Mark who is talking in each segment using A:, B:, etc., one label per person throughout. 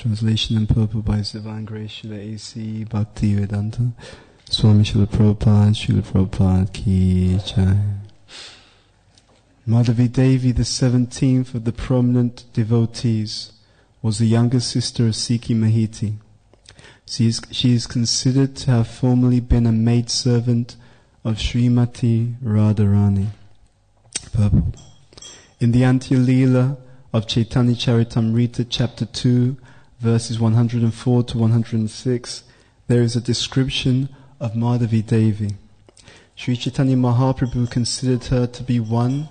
A: Translation and purport by His Divine Grace Srila A.C. Bhaktivedanta Swami Srila Prabhupada Ki Jai. Madhavi Devi, the 17th of the prominent devotees, was the younger sister of Sikhi Mahiti. She is considered to have formerly been a maidservant of Srimati Radharani. Purport. In the Antya-lila of Chaitanya Charitamrita, chapter 2, verses 104 to 106, there is a description of Madhavi Devi. Sri Chaitanya Mahaprabhu considered her to be one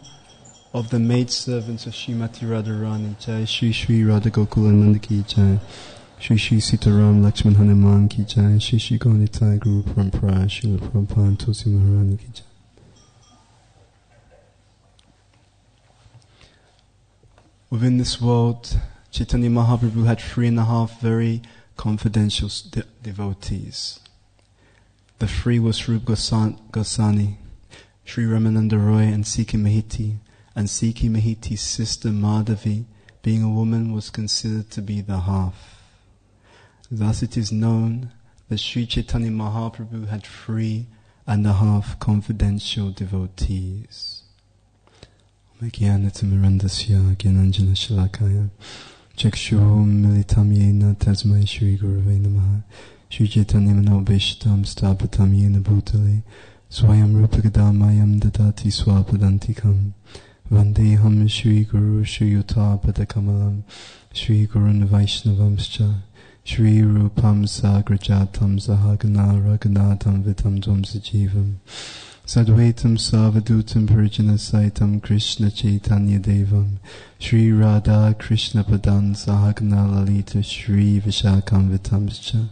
A: of the maidservants of Srimati Radharani. Jai Shri Shri Radha Gokulananda Ki Jai. Shri Shri Sitaram Lakshman Hanuman Ki Jai. Shri Shri Gaunitai Guru Parampara Srila Prabhupada and Tulsi Maharani Ki Jai. Within this world, Chaitanya Mahaprabhu had 3.5 very confidential devotees. The 3 were Swarup Goswami, Sri Ramananda Roy and Sikhi Mahiti, and Sikhi Mahiti's sister Madhavi, being a woman, was considered to be the half. Thus it is known that Sri Chaitanya Mahaprabhu had 3.5 confidential devotees. Jnanatimmirandasya Gyananjana Shalakaya Chakshurho Militam Yena Tasmai Shri Gurave Namaha Shri Chaitanya Manobishtam Stapatam Yena Bhutale Swayam Rupagadhamayam Dadati Swapadantikam Vandeham Shri Guru Shri Yuta Padakamalam Shri Gurun Vaishnavamscha Shri Rupam Sagrajatam Sahagana Raghunatham Vitam Dvam Sajivam Sadvaitam Savadutam Parijana Saitam Krishna Chaitanya Devam Shri Radha Krishna Padan Sahagana Lalita Shri Vishakam Vitamscha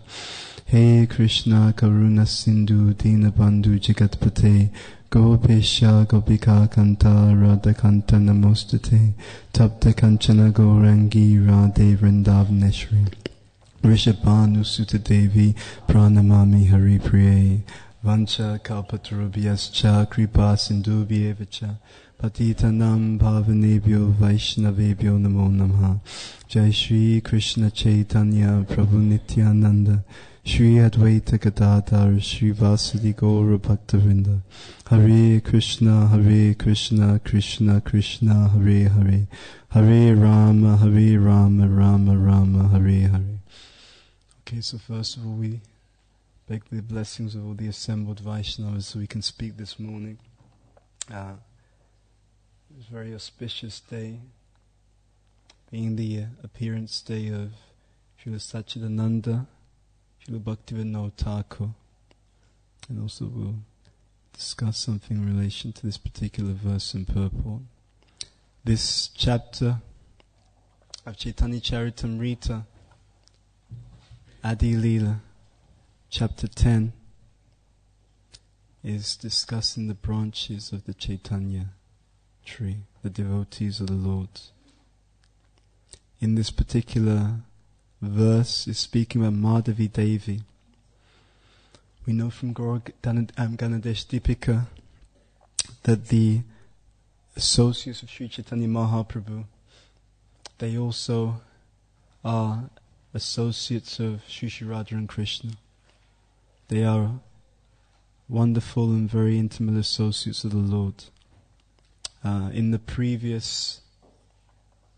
A: Hey Krishna Karuna Sindhu Dinabandhu Jagatpate Gopesha Gopika Kanta Radha Kanta Namostate Tapta Kanchana Gaurangi Radhe Vrindavneshri Rishabhanu Sutta Devi Pranamami Hari Priye Vancha kalpatarubhyascha kripa sindubhyevacha patitanam bhavanebhyo vaishnavebhyo namo namaha. Jai Shri Krishna Chaitanya Prabhu Nityananda Shri Advaita Gadadhar Shri Vasudi Gaura Bhaktavrinda. Hare Krishna Krishna Krishna Hare Hare Hare Rama Rama Rama Hare Hare. Okay, so first of all we beg the blessings of all the assembled Vaishnavas so we can speak this morning. It was a very auspicious day, being the appearance day of Srila Satchidananda, Srila Bhaktivinoda Thakur, and also we'll discuss something in relation to this particular verse and purport. This chapter of Chaitanya Charitamrita, Adi Leela, Chapter 10 is discussing the branches of the Chaitanya tree, the devotees of the Lord. In this particular verse is speaking about Madhavi Devi. We know from Ganadesh Dipika that the associates of Sri Chaitanya Mahaprabhu, they also are associates of Sri Sri Radha and Krishna. They are wonderful and very intimate associates of the Lord. In a previous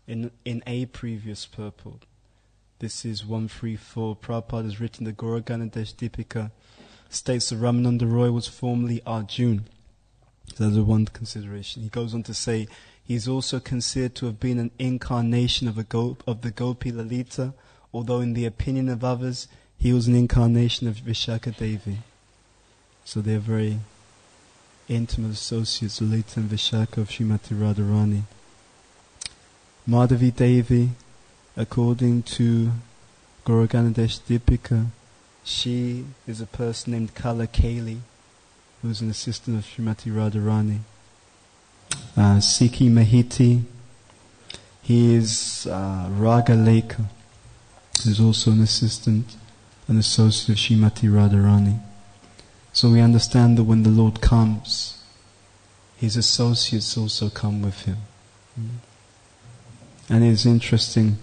A: purport, this is 134. Prabhupada has written the Gaura Ganadesh Dipika states that Ramananda Roy was formerly Arjun. So that's one consideration. He goes on to say he is also considered to have been an incarnation of the Gopi Lalita, although in the opinion of others he was an incarnation of Vishaka Devi. So they are very intimate associates, Lalita and Vishaka of Srimati Radharani. Madhavi Devi, according to Gaura Ganadesh Dipika, she is a person named Kala Kali, who is an assistant of Srimati Radharani. Sikhi Mahiti, he is Raga Lekha, who is also an assistant, an associate of Srimati Radharani. So we understand that when the Lord comes, his associates also come with him. And it is interesting,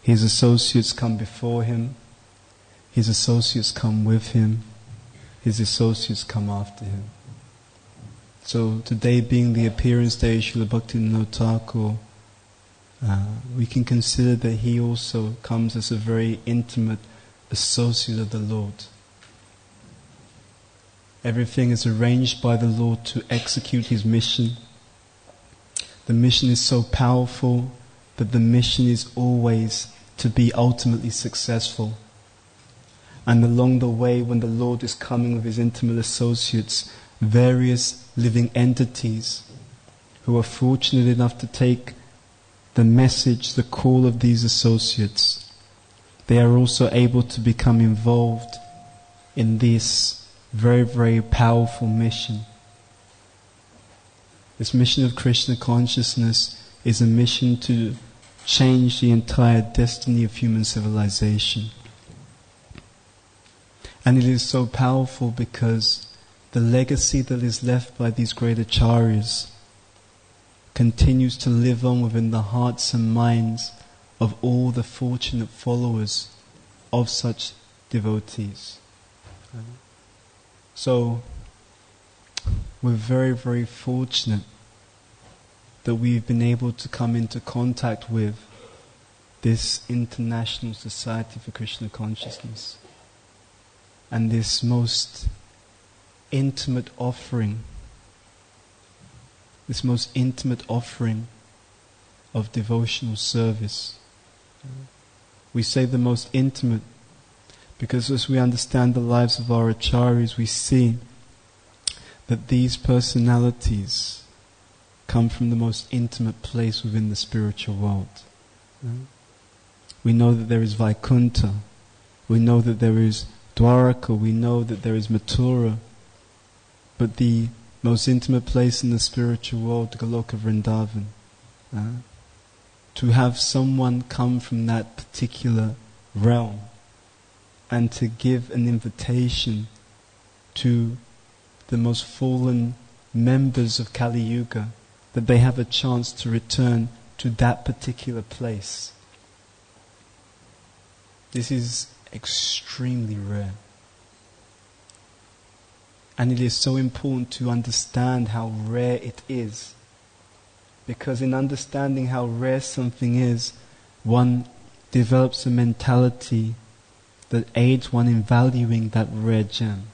A: His associates come before him. His associates come with him. His associates come after him. So today being the appearance day of Srila Bhaktivinoda Thakur, we can consider that he also comes as a very intimate associate of the Lord. Everything is arranged by the Lord to execute his mission. The mission is so powerful that the mission is always to be ultimately successful. And along the way, when the Lord is coming with his intimate associates, various living entities who are fortunate enough to take the message, the call of these associates, they are also able to become involved in this very, very powerful mission. This mission of Krishna consciousness is a mission to change the entire destiny of human civilization. And it is so powerful because the legacy that is left by these great acharyas continues to live on within the hearts and minds of all the fortunate followers of such devotees. So, we're very, very fortunate that we've been able to come into contact with this International Society for Krishna Consciousness and this most intimate offering, of devotional service. We say the most intimate because as we understand the lives of our acharyas, we see that these personalities come from the most intimate place within the spiritual world. We know that there is Vaikuntha, we know that there is Dwaraka, we know that there is Mathura, but the most intimate place in the spiritual world, Goloka Vrindavan. To have someone come from that particular realm and to give an invitation to the most fallen members of Kali Yuga, that they have a chance to return to that particular place. This is extremely rare. And it is so important to understand how rare it is. Because in understanding how rare something is, one develops a mentality that aids one in valuing that rare gem.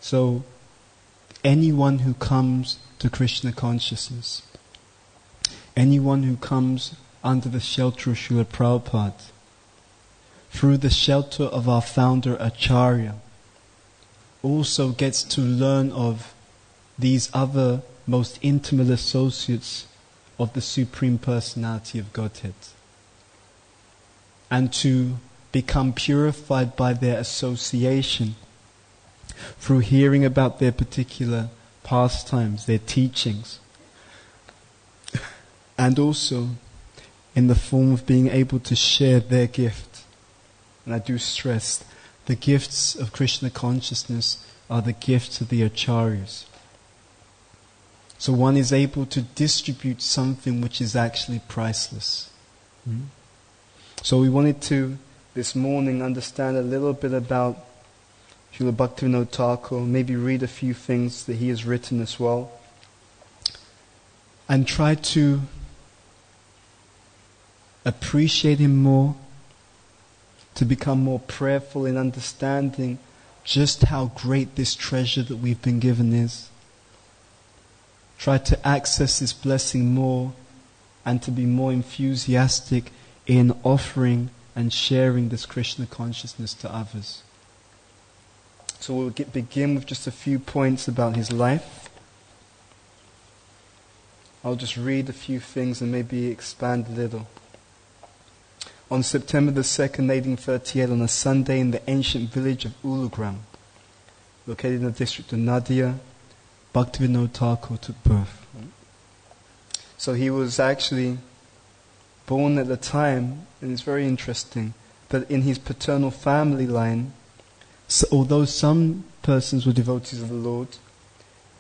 A: So, anyone who comes to Krishna consciousness, anyone who comes under the shelter of Srila Prabhupada, through the shelter of our founder Acharya, also gets to learn of these other most intimate associates of the Supreme Personality of Godhead, and to become purified by their association through hearing about their particular pastimes, their teachings, and also in the form of being able to share their gift. And I do stress, the gifts of Krishna consciousness are the gifts of the acharyas. So one is able to distribute something which is actually priceless. So we wanted to, this morning, understand a little bit about Srila Bhaktivinoda Thakur, maybe read a few things that he has written as well, and try to appreciate him more, to become more prayerful in understanding just how great this treasure that we've been given is. Try to access this blessing more and to be more enthusiastic in offering and sharing this Krishna consciousness to others. So we'll begin with just a few points about his life. I'll just read a few things and maybe expand a little. On September the 2nd, 1838, on a Sunday in the ancient village of Ulugram, located in the district of Nadia, Bhaktivinoda Thakur took birth. So he was actually born at the time, and it's very interesting, that in his paternal family line, so although some persons were devotees of the Lord,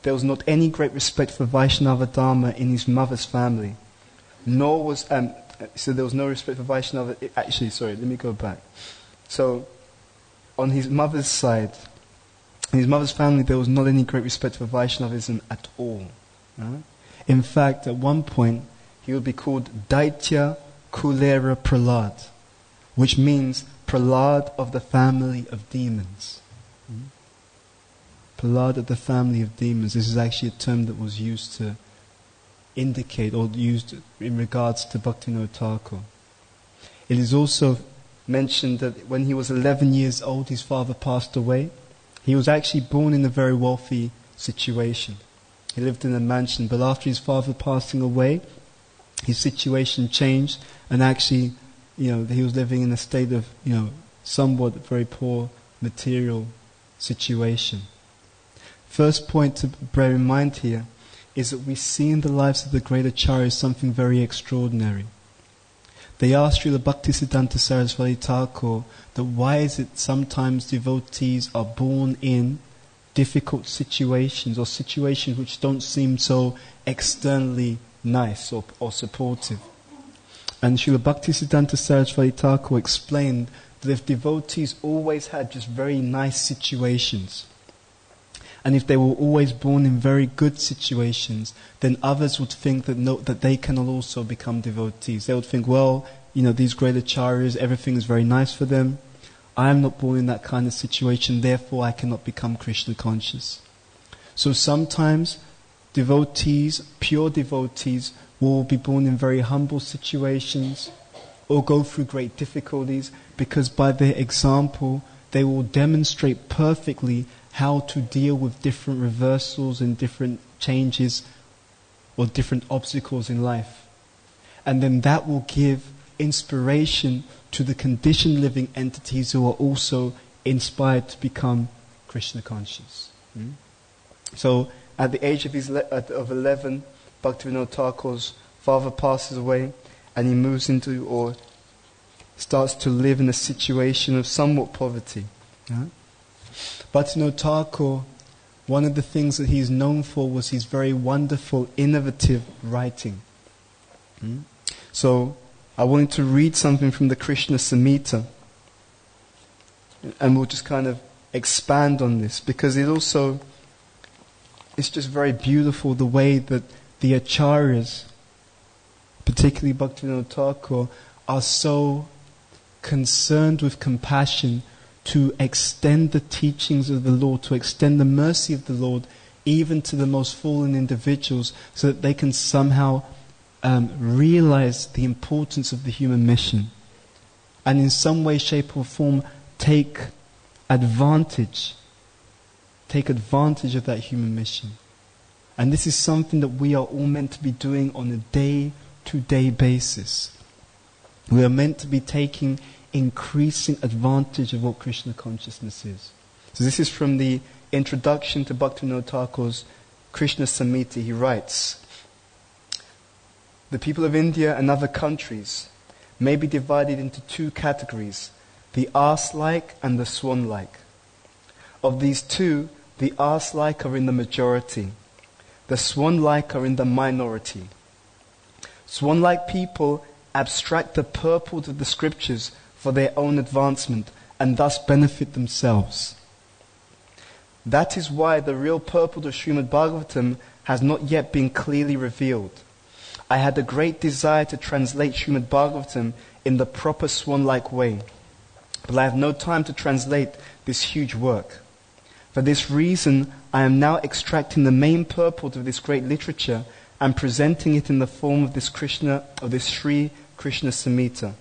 A: there was not any great respect for Vaishnava Dharma in his mother's family. Nor was, so there was no respect for Vaishnava. Actually, sorry, let me go back. So, on his mother's side, in his mother's family, there was not any great respect for Vaishnavism at all. In fact, at one point, he would be called Daitya Kulera Prahlad, which means Prahlad of the family of demons. Prahlad of the family of demons. This is actually a term that was used to indicate or used in regards to Bhaktivinoda Thakur. It is also mentioned that when he was 11 years old, his father passed away. He was actually born in a very wealthy situation. He lived in a mansion, but after his father passing away, his situation changed, and actually, he was living in a state of, somewhat very poor material situation. First point to bear in mind here is that we see in the lives of the great acharyas something very extraordinary. They asked Srila Bhaktisiddhanta Saraswati Thakur that why is it sometimes devotees are born in difficult situations or situations which don't seem so externally nice or supportive. And Srila Bhaktisiddhanta Saraswati Thakur explained that if devotees always had just very nice situations, and if they were always born in very good situations, then others would think that they can also become devotees. They would think, these great acharyas, everything is very nice for them. I am not born in that kind of situation, therefore I cannot become Krishna conscious. So sometimes devotees, pure devotees, will be born in very humble situations or go through great difficulties, because by their example they will demonstrate perfectly how to deal with different reversals and different changes or different obstacles in life. And then that will give inspiration to the conditioned living entities who are also inspired to become Krishna conscious. So at the age of 11, Bhaktivinoda Thakur's father passes away, and he moves into or starts to live in a situation of somewhat poverty. Bhaktivinoda Thakur, one of the things that he's known for was his very wonderful, innovative writing. So I wanted to read something from the Krishna Samhita, and we'll just kind of expand on this, because it's just very beautiful the way that the acharyas, particularly Bhaktivinoda Thakur, are so concerned with compassion to extend the teachings of the Lord, to extend the mercy of the Lord even to the most fallen individuals, so that they can somehow realize the importance of the human mission, and in some way, shape or form take advantage of that human mission. And this is something that we are all meant to be doing on a day-to-day basis. We are meant to be taking increasing advantage of what Krishna consciousness is. So this is from the introduction to Bhaktivinoda Thakur's Krishna Samhita. He writes, "The people of India and other countries may be divided into two categories, the arse-like and the swan-like. Of these two, the arse-like are in the majority. The swan-like are in the minority. Swan-like people abstract the purport of the scriptures for their own advancement and thus benefit themselves. That is why the real purport of Srimad Bhagavatam has not yet been clearly revealed. I had a great desire to translate Srimad Bhagavatam in the proper swan-like way, but I have no time to translate this huge work. For this reason, I am now extracting the main purport of this great literature and presenting it in the form of this Sri Krishna Samhita.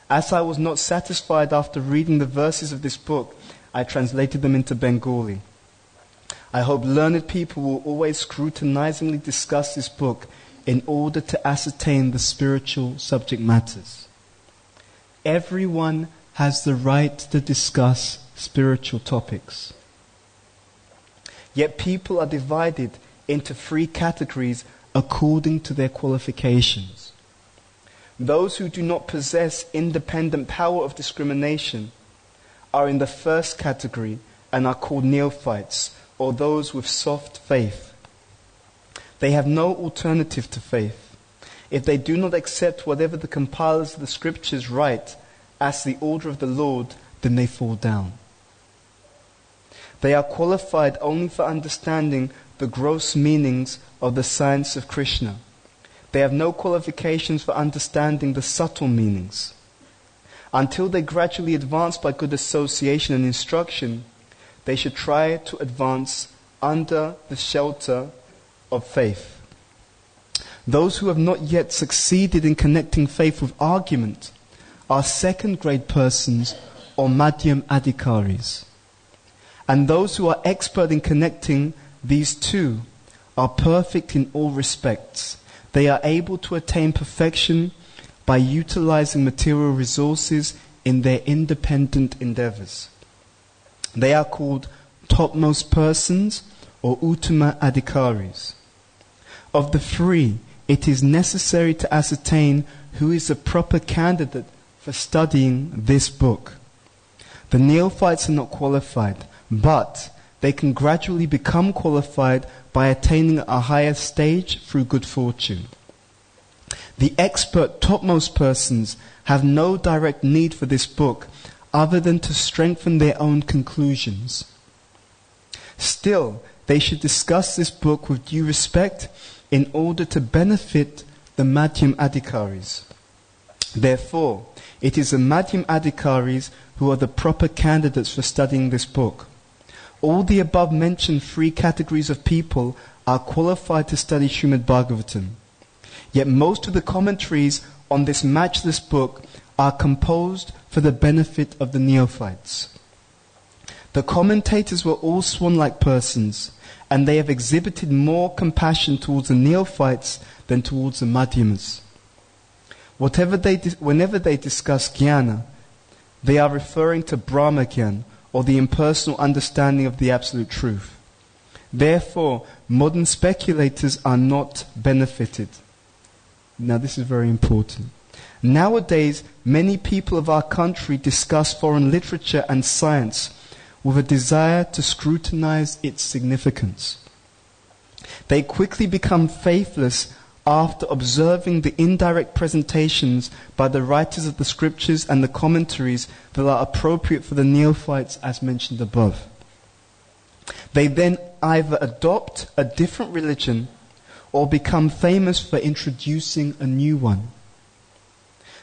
A: As I was not satisfied after reading the verses of this book, I translated them into Bengali. I hope learned people will always scrutinizingly discuss this book in order to ascertain the spiritual subject matters. Everyone has the right to discuss spiritual topics. Yet people are divided into three categories according to their qualifications. Those who do not possess independent power of discrimination are in the first category and are called neophytes, or those with soft faith. They have no alternative to faith. If they do not accept whatever the compilers of the scriptures write as the order of the Lord, then they fall down. They are qualified only for understanding the gross meanings of the science of Krishna. They have no qualifications for understanding the subtle meanings. Until they gradually advance by good association and instruction, they should try to advance under the shelter of faith. Those who have not yet succeeded in connecting faith with argument are second-grade persons or madhyam adhikaris. And those who are expert in connecting these two are perfect in all respects. They are able to attain perfection by utilizing material resources in their independent endeavors. They are called topmost persons or uttama adhikaris. Of the three, it is necessary to ascertain who is a proper candidate for studying this book. The neophytes are not qualified, but they can gradually become qualified by attaining a higher stage through good fortune. The expert topmost persons have no direct need for this book other than to strengthen their own conclusions. Still, they should discuss this book with due respect in order to benefit the madhyam adhikaris. Therefore, it is the madhyam adhikaris who are the proper candidates for studying this book. All the above mentioned three categories of people are qualified to study Srimad Bhagavatam. Yet most of the commentaries on this matchless book are composed for the benefit of the neophytes. The commentators were all swan-like persons, and they have exhibited more compassion towards the neophytes than towards the madhyamas. Whenever they discuss jnana, they are referring to Brahma Jnana, or the impersonal understanding of the absolute truth. Therefore, modern speculators are not benefited. Now this is very important. Nowadays, many people of our country discuss foreign literature and science with a desire to scrutinize its significance. They quickly become faithless after observing the indirect presentations by the writers of the scriptures and the commentaries that are appropriate for the neophytes as mentioned above. They then either adopt a different religion or become famous for introducing a new one.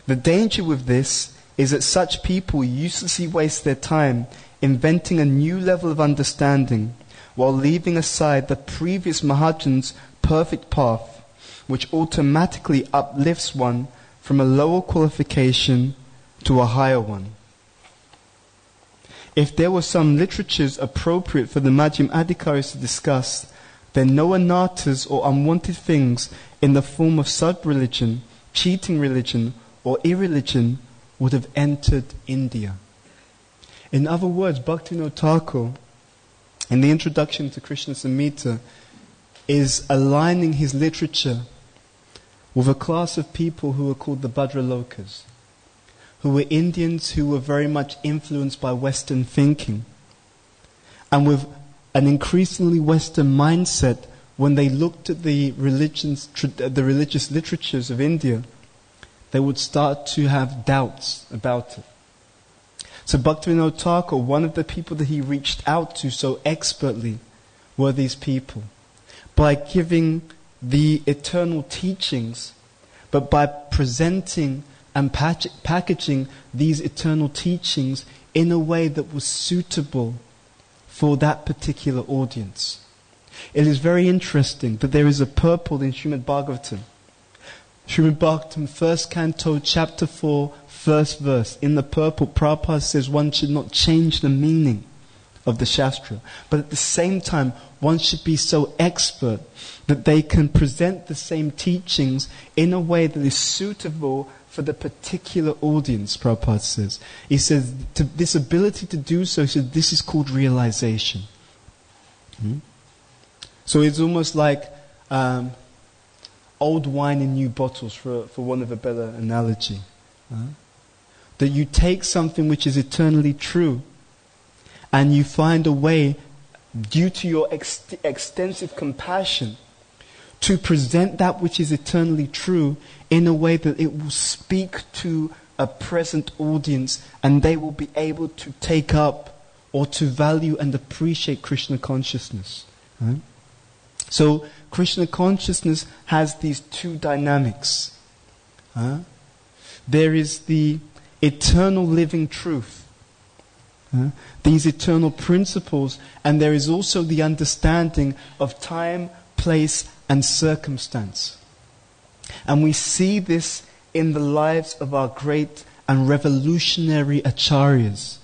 A: The danger with this is that such people uselessly waste their time inventing a new level of understanding while leaving aside the previous Mahajan's perfect path, which automatically uplifts one from a lower qualification to a higher one. If there were some literatures appropriate for the madhyam adhikaris to discuss, then no anarthas or unwanted things in the form of sub-religion, cheating religion, or irreligion would have entered India. In other words, Bhaktivinoda Thakur, in the introduction to Krishna Samhita, is aligning his literature with a class of people who are called the Bhadralokas, who were Indians who were very much influenced by Western thinking, and with an increasingly Western mindset. When they looked at the religious literatures of India, they would start to have doubts about it. So Bhaktivinoda Thakur, one of the people that he reached out to so expertly were these people. By giving the eternal teachings, but by presenting and packaging these eternal teachings in a way that was suitable for that particular audience. It is very interesting that there is a purport in Srimad Bhagavatam. Srimad Bhagavatam, 1st canto, chapter 4, 1st verse. In the purport, Prabhupada says one should not change the meaning of the Shastra, but at the same time, one should be so expert that they can present the same teachings in a way that is suitable for the particular audience, Prabhupada says. He says, this ability to do so, he said, this is called realization. So it's almost like old wine in new bottles, for want of a better analogy. That you take something which is eternally true, and you find a way, due to your extensive compassion, to present that which is eternally true in a way that it will speak to a present audience, and they will be able to take up or to value and appreciate Krishna consciousness. Right? So Krishna consciousness has these two dynamics. There is the eternal living truth, these eternal principles, and there is also the understanding of time, place, and circumstance. And we see this in the lives of our great and revolutionary acharyas.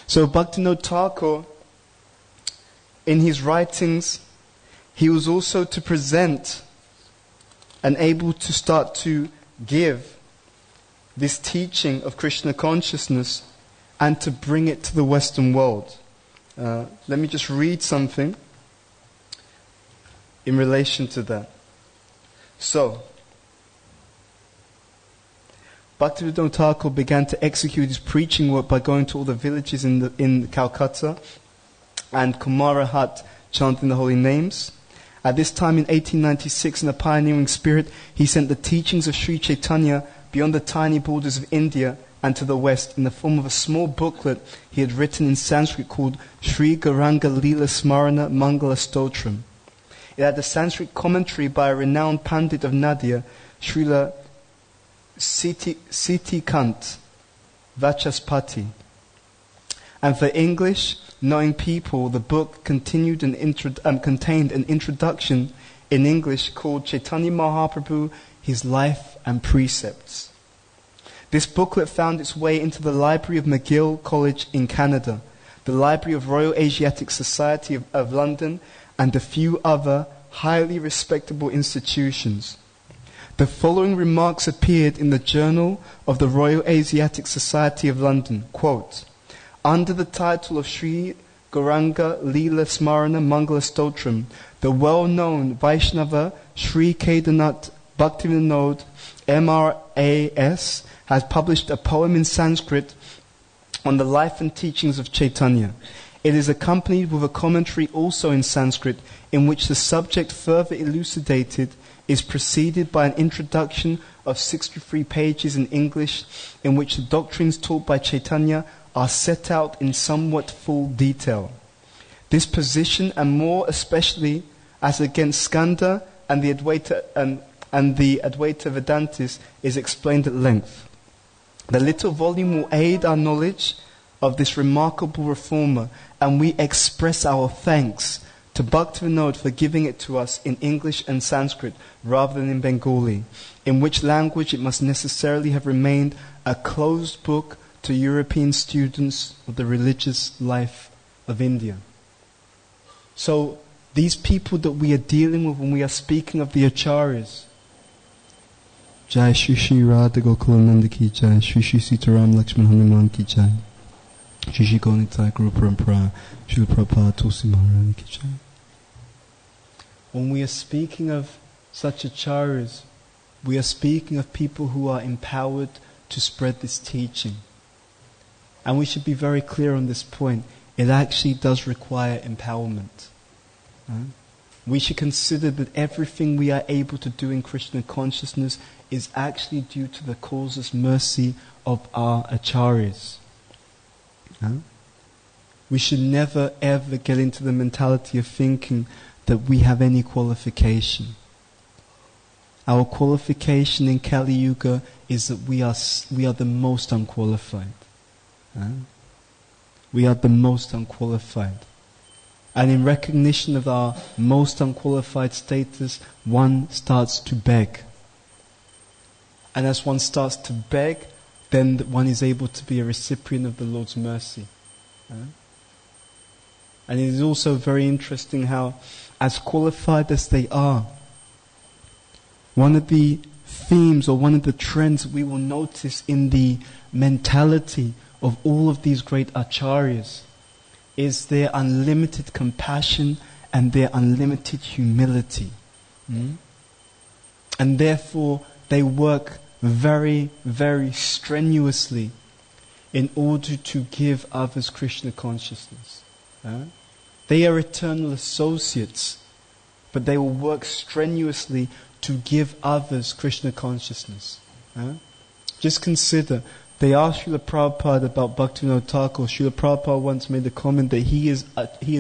A: So Bhaktivinoda Thakur, in his writings, he was also to present and able to start to give this teaching of Krishna consciousness and to bring it to the Western world. Let me just read something in relation to that. So, Bhaktivinoda Thakur began to execute his preaching work by going to all the villages in Calcutta and Kumara Hut, chanting the holy names. At this time in 1896, in a pioneering spirit, he sent the teachings of Sri Chaitanya beyond the tiny borders of India and to the West in the form of a small booklet he had written in Sanskrit called Sri Gauranga Leela Smarana Mangala Stotram. It had a Sanskrit commentary by a renowned Pandit of Nadia, Srila Sitikant Vachaspati. And for English knowing people, the book contained an introduction in English called Chaitanya Mahaprabhu, His Life and Precepts. This booklet found its way into the library of McGill College in Canada, the library of Royal Asiatic Society of London, and a few other highly respectable institutions. The following remarks appeared in the Journal of the Royal Asiatic Society of London, quote, under the title of Sri Gauranga Leela Smarana Mangala Stotram, the well-known Vaishnava Sri Kedarnath Bhaktivinoda MRAS has published a poem in Sanskrit on the life and teachings of Chaitanya. It is accompanied with a commentary also in Sanskrit, in which the subject further elucidated is preceded by an introduction of 63 pages in English, in which the doctrines taught by Chaitanya are set out in somewhat full detail. This position, and more especially as against Skanda and the Advaita Vedantis, is explained at length. The little volume will aid our knowledge of this remarkable reformer, and we express our thanks to Bhaktivinoda for giving it to us in English and Sanskrit rather than in Bengali, in which language it must necessarily have remained a closed book to European students of the religious life of India. So these people that we are dealing with when we are speaking of the acharyas, Jai Shri Shri Radha Gokulananda ki Jai, Shri Shri Sitaram Lakshman Hanuman ki Jai, Shri Shri Gaunitai Guru Parampara, Shri Prabhupada Tulsi Maharani ki Jai. When we are speaking of such acharyas, we are speaking of people who are empowered to spread this teaching. And we should be very clear on this point. It actually does require empowerment. We should consider that everything we are able to do in Krishna consciousness is actually due to the causeless mercy of our acharyas. We should never ever get into the mentality of thinking that we have any qualification. Our qualification in Kali Yuga is that we are the most unqualified. We are the most unqualified. And in recognition of our most unqualified status, one starts to beg. And as one starts to beg, then one is able to be a recipient of the Lord's mercy. And it is also very interesting how, as qualified as they are, one of the themes or one of the trends we will notice in the mentality of all of these great acharyas is their unlimited compassion and their unlimited humility. And therefore they work very, very strenuously in order to give others Krishna consciousness. They are eternal associates but they will work strenuously to give others Krishna consciousness. Just consider, they asked Srila Prabhupada about Bhaktivinoda Thakur. Srila Prabhupada once made the comment that he is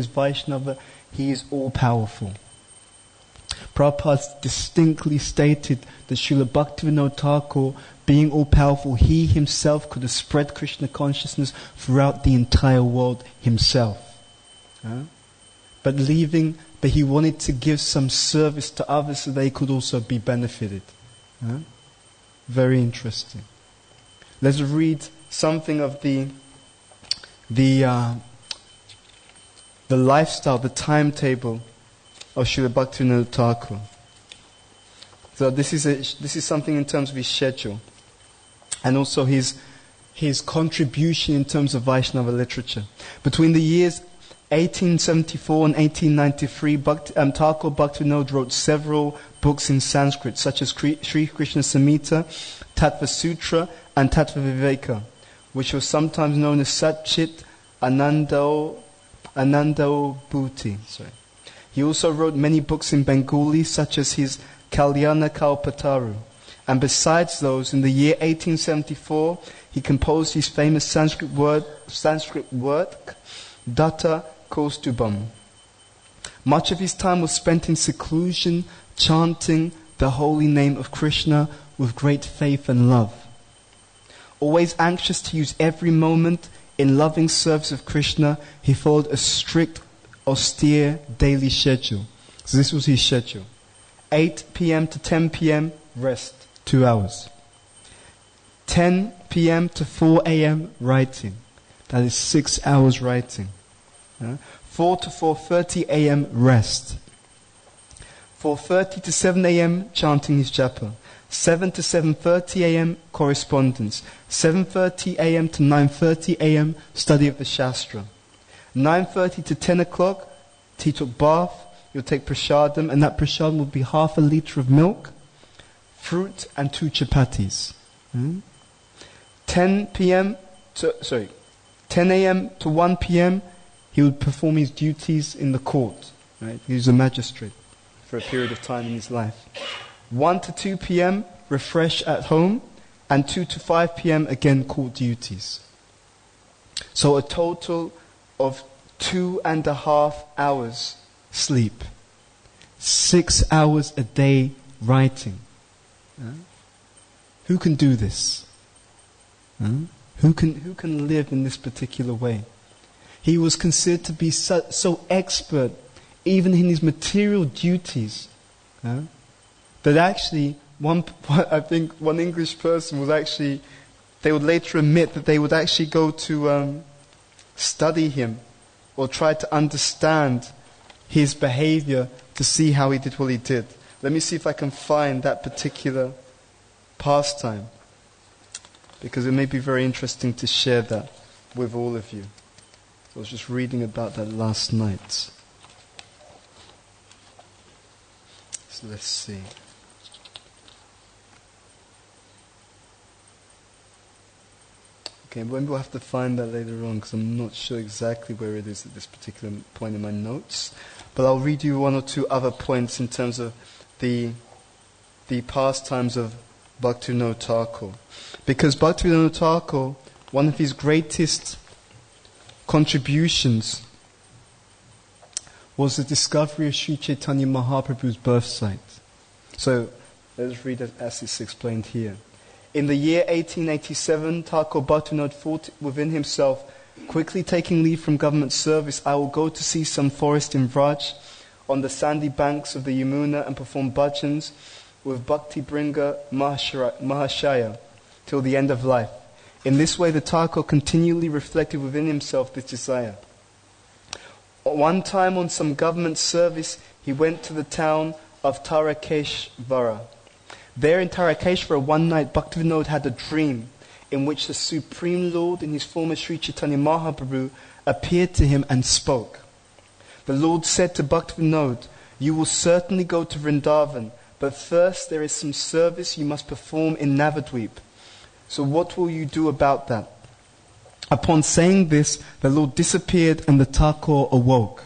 A: Vaishnava, he is all-powerful. Prabhupada distinctly stated that Srila Bhaktivinoda Thakur, being all-powerful, he himself could have spread Krishna consciousness throughout the entire world himself. But he wanted to give some service to others so they could also be benefited. Very interesting. Let's read something of the lifestyle, the timetable of Srila Bhaktivinoda Thakur. So this is something in terms of his schedule, and also his contribution in terms of Vaishnava literature. Between the years 1874 and 1893, Thakur Bhaktivinoda wrote several books in Sanskrit, such as Sri Krishna Samhita, Tattva Sutra, and Tattva Viveka, which was sometimes known as Satchit Anando Bhuti. He also wrote many books in Bengali, such as his Kalyana Kalpataru. And besides those, in the year 1874, he composed his famous Sanskrit work, Datta Kaustubham. Much of his time was spent in seclusion, chanting the holy name of Krishna with great faith and love. Always anxious to use every moment in loving service of Krishna, he followed a strict, austere daily schedule. So this was his schedule. 8 p.m. to 10 p.m. rest, 2 hours. 10 p.m. to 4 a.m. writing. That is 6 hours writing. 4 to 4:30 a.m. rest. 4:30 to 7 a.m. chanting his japa. 7 to 7:30 a.m. correspondence. 7:30 a.m. to 9:30 a.m. study of the Shastra. 9:30 to 10 o'clock, he took bath, you'll take prashadam, and that prashadam will be half a liter of milk, fruit, and 2 chapatis. 10 a.m. to 1 p.m., he would perform his duties in the court. Right? He was a magistrate for a period of time in his life. 1 to 2 p.m., refresh at home, and 2 to 5 p.m., again, court duties. So a total of 2.5 hours sleep. 6 hours a day writing. Who can do this? Who can live in this particular way? He was considered to be so expert, even in his material duties, that actually, I think one English person was actually, they would later admit that they would actually go to study him or try to understand his behavior to see how he did what he did. Let me see if I can find that particular pastime, because it may be very interesting to share that with all of you. I was just reading about that last night. So let's see. Okay, maybe we'll have to find that later on, because I'm not sure exactly where it is at this particular point in my notes. But I'll read you 1 or 2 other points in terms of the pastimes of Bhaktivinoda Thakur. Because Bhaktivinoda Thakur, one of his greatest contributions was the discovery of Sri Chaitanya Mahaprabhu's birth site. So, let's read it as it's explained here. In the year 1887, Thakur Bhaktivinoda thought within himself, quickly taking leave from government service, I will go to see some forest in Vraj on the sandy banks of the Yamuna and perform bhajans with Bhakti Bringa Mahashaya till the end of life. In this way, the Thakur continually reflected within himself this desire. One time on some government service, he went to the town of Tarakeshvara. There in Tarakeshvara, one night, Bhaktivinoda had a dream in which the Supreme Lord in his form as Sri Chaitanya Mahaprabhu appeared to him and spoke. The Lord said to Bhaktivinoda, you will certainly go to Vrindavan, but first there is some service you must perform in Navadvip. So what will you do about that? Upon saying this, the Lord disappeared and the Thakur awoke.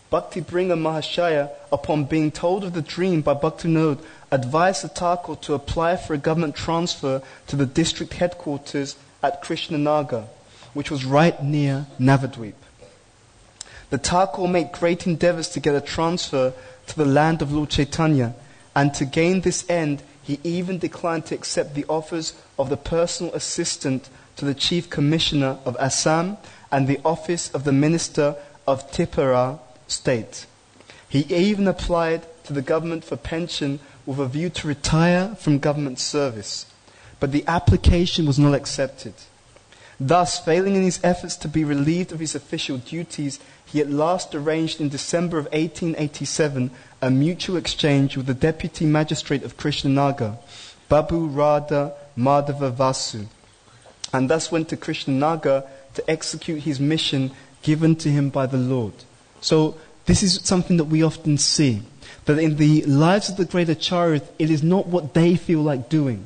B: Bhakti Bringa Mahashaya, upon being told of the dream by Bhaktivinoda, advised the Thakur to apply for a government transfer to the district headquarters at Krishnanagar, which was right near Navadvip. The Thakur made great endeavors to get a transfer to the land of Lord Chaitanya, and to gain this end, he even declined to accept the offers of the personal assistant to the Chief Commissioner of Assam and the office of the Minister of Tripura State. He even applied to the government for pension with a view to retire from government service, but the application was not accepted. Thus, failing in his efforts to be relieved of his official duties, he at last arranged in December of 1887 a mutual exchange with the Deputy Magistrate of Krishnanagar, Babu Radha Madhava Vasu, and thus went to Krishnanagar to execute his mission given to him by the Lord. So this is something that we often see, that in the lives of the great acharyas, it is not what they feel like doing.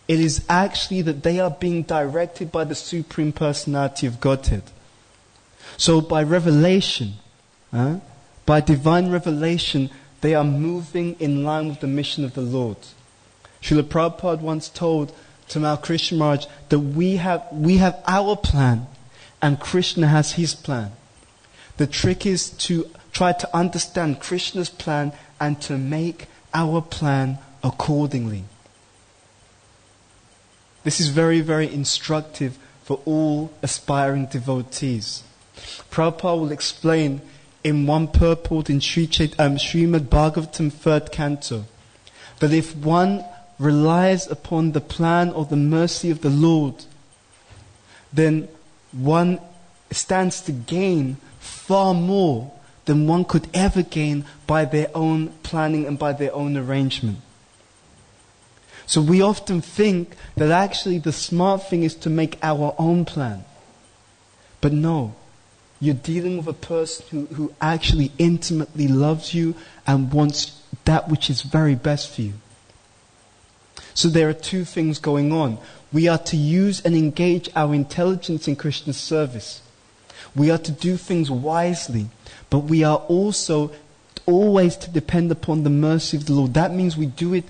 B: It is actually that they are being directed by the Supreme Personality of Godhead. So by revelation, by divine revelation, they are moving in line with the mission of the Lord. Srila Prabhupada once told Tamal Krishna Maharaj that we have our plan and Krishna has his plan. The trick is to try to understand Krishna's plan and to make our plan accordingly. This is very, very instructive for all aspiring devotees. Prabhupada will explain in one purport in Srimad Bhagavatam 3rd Canto that if one relies upon the plan or the mercy of the Lord, then one stands to gain far more than one could ever gain by their own planning and by their own arrangement. So we often think that actually the smart thing is to make our own plan. But no, you're dealing with a person who actually intimately loves you and wants that which is very best for you. So there are two things going on. We are to use and engage our intelligence in Krishna's service. We are to do things wisely, but we are also always to depend upon the mercy of the Lord. That means we do it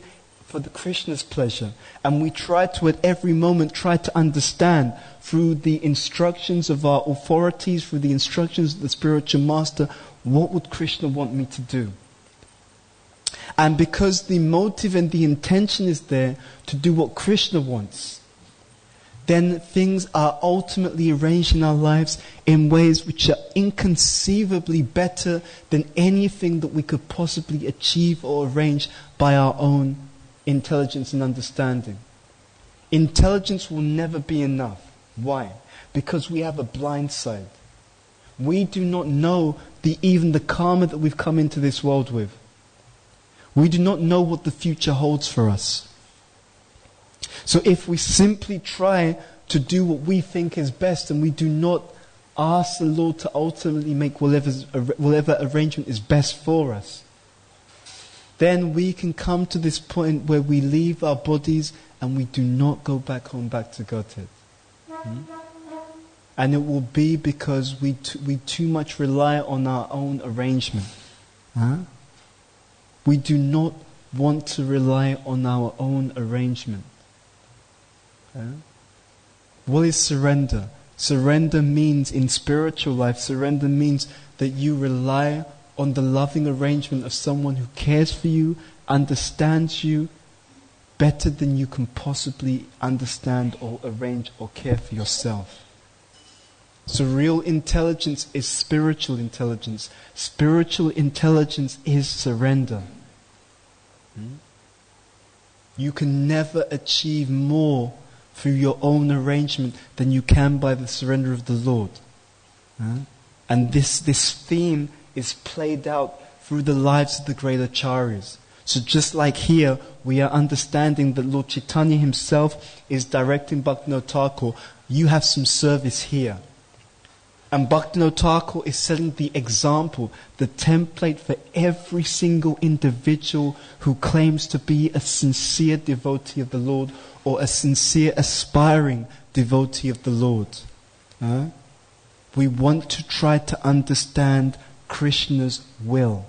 B: for the Krishna's pleasure, and we try to at every moment try to understand through the instructions of our authorities, through the instructions of the spiritual master, what would Krishna want me to do? And because the motive and the intention is there to do what Krishna wants, then things are ultimately arranged in our lives in ways which are inconceivably better than anything that we could possibly achieve or arrange by our own intelligence and understanding. Intelligence will never be enough. Why? Because we have a blind side. We do not know even the karma that we've come into this world with. We do not know what the future holds for us. So if we simply try to do what we think is best and we do not ask the Lord to ultimately make whatever arrangement is best for us, then we can come to this point where we leave our bodies and we do not go back home, back to Godhead. And it will be because we too much rely on our own arrangement. We do not want to rely on our own arrangement. What is surrender? Surrender means, in spiritual life, surrender means that you rely on the loving arrangement of someone who cares for you, understands you better than you can possibly understand or arrange or care for yourself. So real intelligence is spiritual intelligence. Spiritual intelligence is surrender. You can never achieve more through your own arrangement than you can by the surrender of the Lord. And this theme is played out through the lives of the great acharyas. So just like here, we are understanding that Lord Chaitanya himself is directing Bhaktivinoda Thakur. You have some service here. And Bhaktivinoda Thakur is setting the example, the template for every single individual who claims to be a sincere devotee of the Lord or a sincere aspiring devotee of the Lord. We want to try to understand Krishna's will.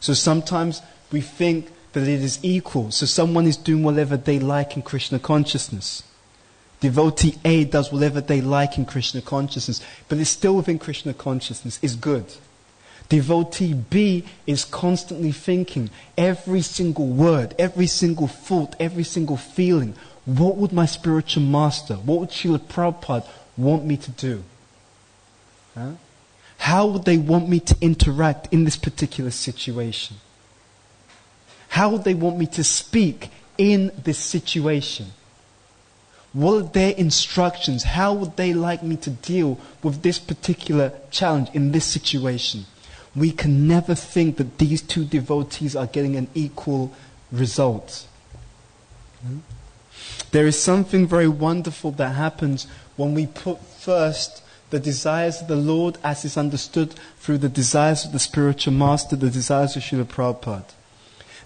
B: So sometimes we think that it is equal. So someone is doing whatever they like in Krishna consciousness. Devotee A does whatever they like in Krishna consciousness, but it's still within Krishna consciousness, is good. Devotee B is constantly thinking every single word, every single thought, every single feeling. What would my spiritual master, what would Srila Prabhupada want me to do? How would they want me to interact in this particular situation? How would they want me to speak in this situation? What are their instructions? How would they like me to deal with this particular challenge in this situation? We can never think that these two devotees are getting an equal result. There is something very wonderful that happens when we put first the desires of the Lord as is understood through the desires of the spiritual master, the desires of Srila Prabhupada.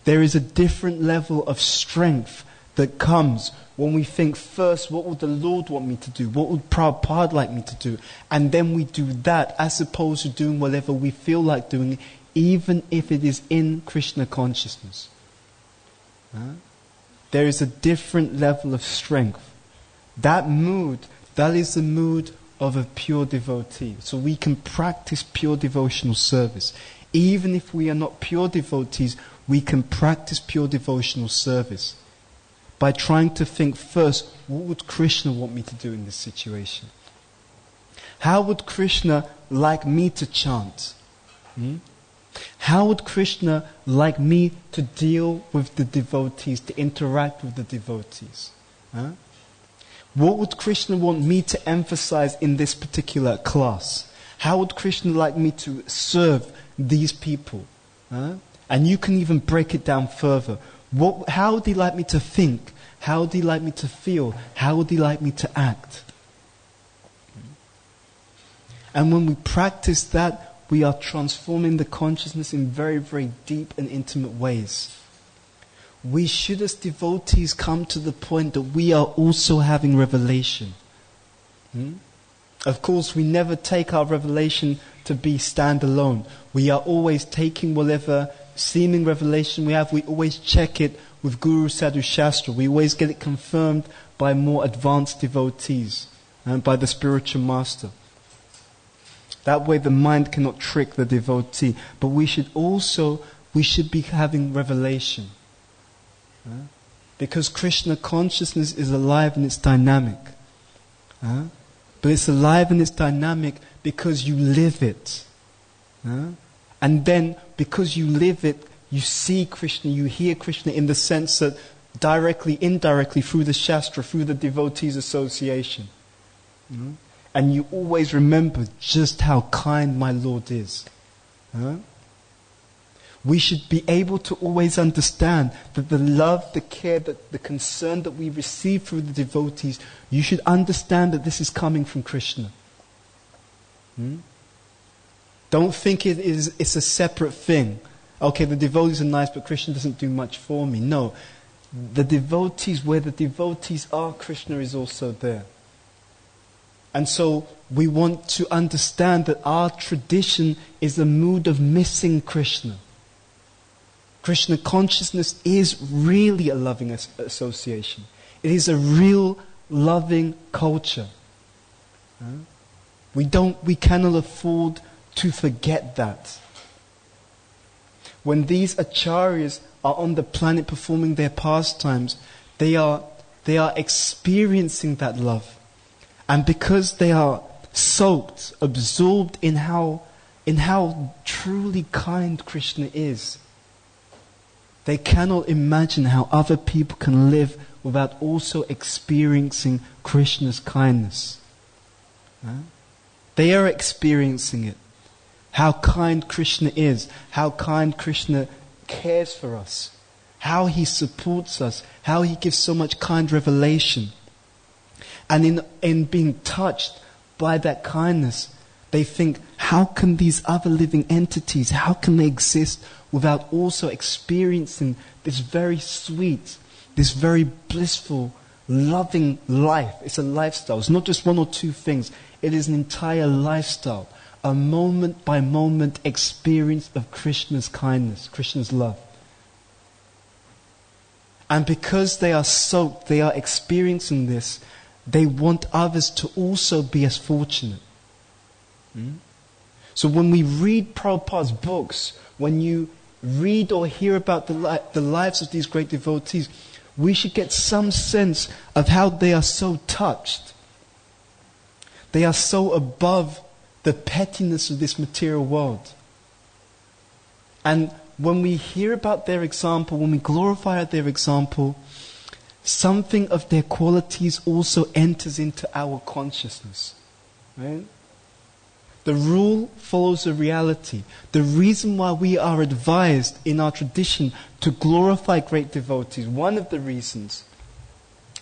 B: There is a different level of strength that comes when we think first, what would the Lord want me to do? What would Prabhupada like me to do? And then we do that as opposed to doing whatever we feel like doing, even if it is in Krishna consciousness. There is a different level of strength. That mood, that is the mood of a pure devotee. So we can practice pure devotional service. Even if we are not pure devotees, we can practice pure devotional service by trying to think first, what would Krishna want me to do in this situation? How would Krishna like me to chant? How would Krishna like me to deal with the devotees, to interact with the devotees? What would Krishna want me to emphasize in this particular class? How would Krishna like me to serve these people? And you can even break it down further. How would he like me to think? How would he like me to feel? How would he like me to act? And when we practice that, we are transforming the consciousness in very, very deep and intimate ways. We should, as devotees, come to the point that we are also having revelation. Of course, we never take our revelation to be standalone. We are always taking whatever seeming revelation we have, we always check it with Guru Sadhu Shastra. We always get it confirmed by more advanced devotees and by the spiritual master. That way the mind cannot trick the devotee. But we should be having revelation. Because Krishna consciousness is alive and it's dynamic. But it's alive and it's dynamic because you live it. And then, because you live it, you see Krishna, you hear Krishna in the sense that directly, indirectly, through the Shastra, through the devotees' association. And you always remember just how kind my Lord is. We should be able to always understand that the love, the care, the concern that we receive through the devotees, you should understand that this is coming from Krishna. Don't think it's a separate thing. Okay, the devotees are nice, but Krishna doesn't do much for me. No. The devotees, where the devotees are, Krishna is also there. And so we want to understand that our tradition is a mood of missing Krishna. Krishna consciousness is really a loving association. It is a real loving culture. We cannot afford to forget that. When these acharyas are on the planet performing their pastimes, they are experiencing that love. And because they are soaked, absorbed in how truly kind Krishna is, they cannot imagine how other people can live without also experiencing Krishna's kindness. They are experiencing it. How kind Krishna is, how kind Krishna cares for us, how he supports us, how he gives so much kind revelation. And in being touched by that kindness, they think, how can these other living entities, how can they exist without also experiencing this very sweet, this very blissful, loving life? It's a lifestyle. It's not just one or two things. It is an entire lifestyle. a moment by moment experience of Krishna's kindness, Krishna's love. And because they are soaked, they are experiencing this, they want others to also be as fortunate. So when we read Prabhupada's books, when you read or hear about the lives of these great devotees, we should get some sense of how they are so touched. They are so above the pettiness of this material world. And when we hear about their example, when we glorify their example, something of their qualities also enters into our consciousness. Right? The rule follows the reality. The reason why we are advised in our tradition to glorify great devotees, one of the reasons,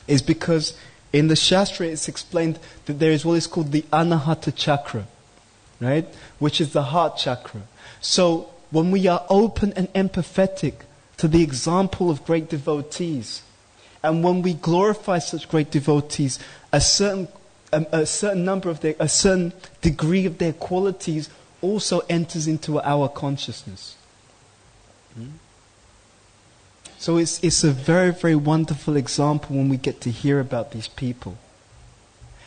B: is because in the Shastra it's explained that there is what is called the Anahata chakra, right? Which is the heart chakra. So when we are open and empathetic to the example of great devotees, and when we glorify such great devotees, a certain degree of their qualities also enters into our consciousness. So it's a very, very wonderful example when we get to hear about these people.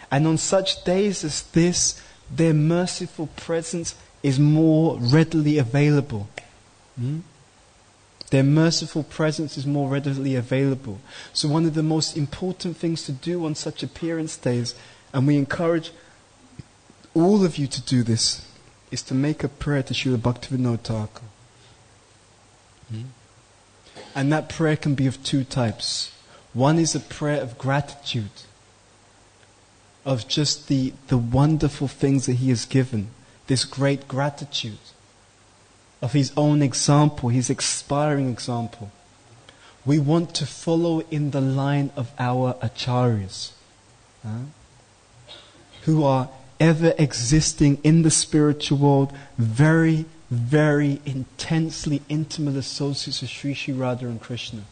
B: And on such days as this, their merciful presence is more readily available. Their merciful presence is more readily available. So one of the most important things to do on such appearance days, and we encourage all of you to do this, is to make a prayer to Srila Bhaktivinoda Thakur. And that prayer can be of two types. One is a prayer of gratitude, of just the wonderful things that he has given, this great gratitude, of his own example, his inspiring example. We want to follow in the line of our acharyas, who are ever existing in the spiritual world, very, very intensely intimate associates of Sri Sri Radha and Krishna,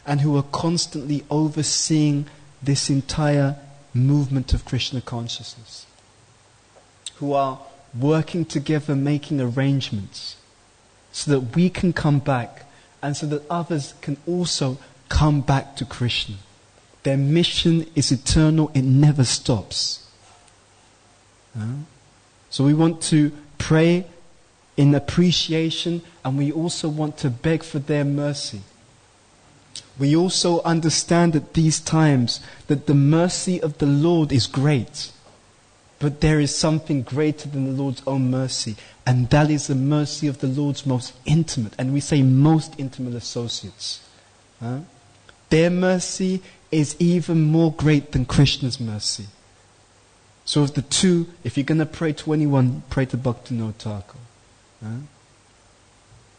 B: and who are constantly overseeing this entire movement of Krishna consciousness, who are working together, making arrangements so that we can come back and so that others can also come back to Krishna. Their mission is eternal, it never stops. So we want to pray in appreciation, and we also want to beg for their mercy. We also understand at these times that the mercy of the Lord is great. But there is something greater than the Lord's own mercy, and that is the mercy of the Lord's most intimate, and we say most intimate associates. Their mercy is even more great than Krishna's mercy. So of the two, if you're going to pray to anyone, pray to Bhaktivinoda Thakur.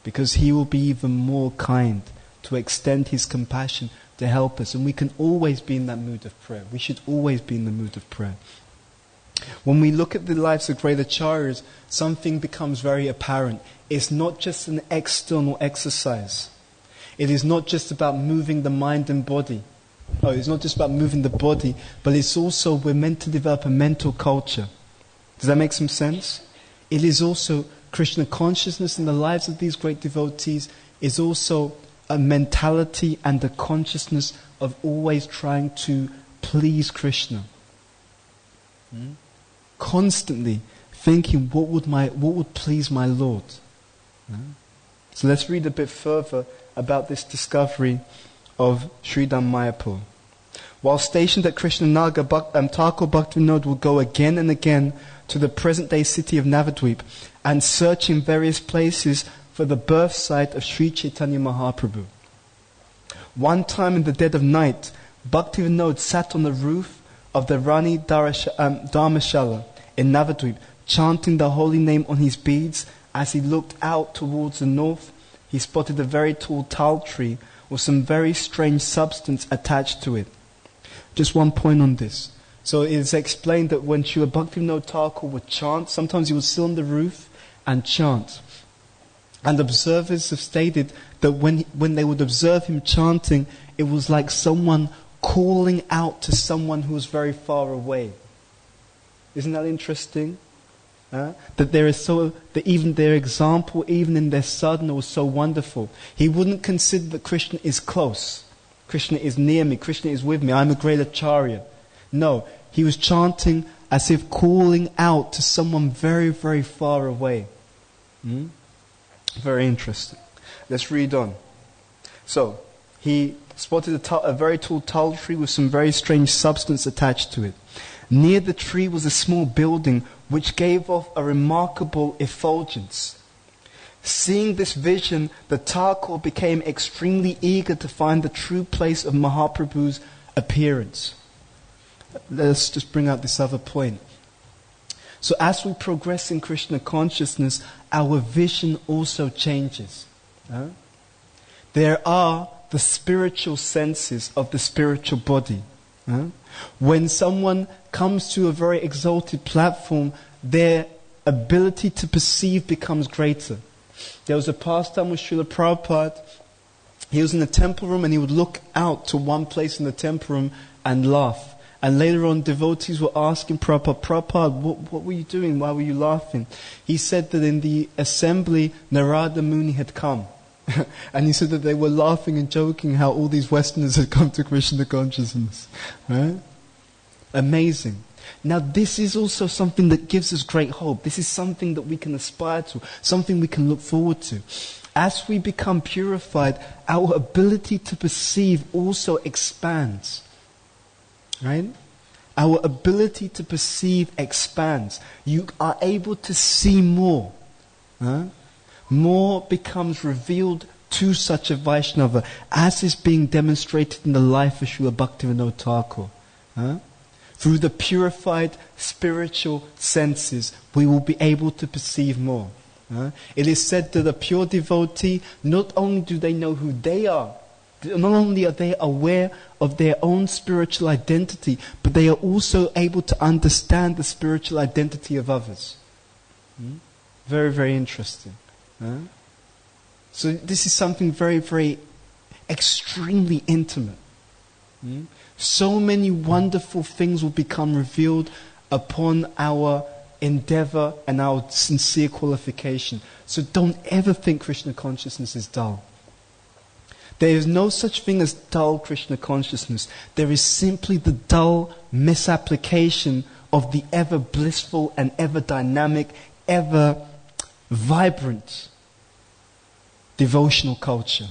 B: Because he will be even more kind to extend his compassion to help us. And we can always be in that mood of prayer. We should always be in the mood of prayer. When we look at the lives of great acharyas, something becomes very apparent. It's not just an external exercise. It is not just about moving the mind and body. It's not just about moving the body, but it's also, we're meant to develop a mental culture. Does that make some sense? It is also, Krishna consciousness in the lives of these great devotees is also a mentality and a consciousness of always trying to please Krishna. Constantly thinking, what would please my Lord? So let's read a bit further about this discovery of Sridham Mayapur. While stationed at Krishnanagar, Thakur Bhaktivinoda will go again and again to the present-day city of Navadvip and search in various places for the birth site of Sri Chaitanya Mahaprabhu. One time in the dead of night, Bhaktivinoda sat on the roof of the Rani Dharmashala in Navadvip, chanting the holy name on his beads. As he looked out towards the north, he spotted a very tall tal tree with some very strange substance attached to it. Just one point on this. So it is explained that when Srila Bhaktivinoda Thakur would chant, sometimes he would sit on the roof and chant. And observers have stated that when they would observe him chanting, it was like someone calling out to someone who was very far away. Isn't that interesting? That there is that even their example, even in their sadhana, was so wonderful. He wouldn't consider that Krishna is close. Krishna is near me. Krishna is with me. I'm a great acharya. No, he was chanting as if calling out to someone very, very far away. Very interesting. Let's read on. So, he spotted a very tall tall tree with some very strange substance attached to it. Near the tree was a small building which gave off a remarkable effulgence. Seeing this vision, the Thakur became extremely eager to find the true place of Mahaprabhu's appearance. Let's just bring out this other point. So as we progress in Krishna consciousness, our vision also changes. There are the spiritual senses of the spiritual body. When someone comes to a very exalted platform, their ability to perceive becomes greater. There was a pastime with Srila Prabhupada. He was in the temple room and he would look out to one place in the temple room and laugh. And later on, devotees were asking Prabhupada, what were you doing? Why were you laughing? He said that in the assembly, Narada Muni had come. And he said that they were laughing and joking how all these Westerners had come to Krishna consciousness. Right? Amazing. Now this is also something that gives us great hope. This is something that we can aspire to, something we can look forward to. As we become purified, our ability to perceive also expands. Right? Our ability to perceive expands. You are able to see more. More becomes revealed to such a Vaishnava, as is being demonstrated in the life of Srila Bhaktivinoda Thakur. Through the purified spiritual senses, we will be able to perceive more. It is said that a pure devotee, not only do they know who they are, not only are they aware of their own spiritual identity, but they are also able to understand the spiritual identity of others. Very, very interesting. So this is something very, very extremely intimate. So many wonderful things will become revealed upon our endeavor and our sincere qualification. So don't ever think Krishna consciousness is dull. There is no such thing as dull Krishna consciousness. There is simply the dull misapplication of the ever blissful and ever dynamic, ever vibrant devotional culture.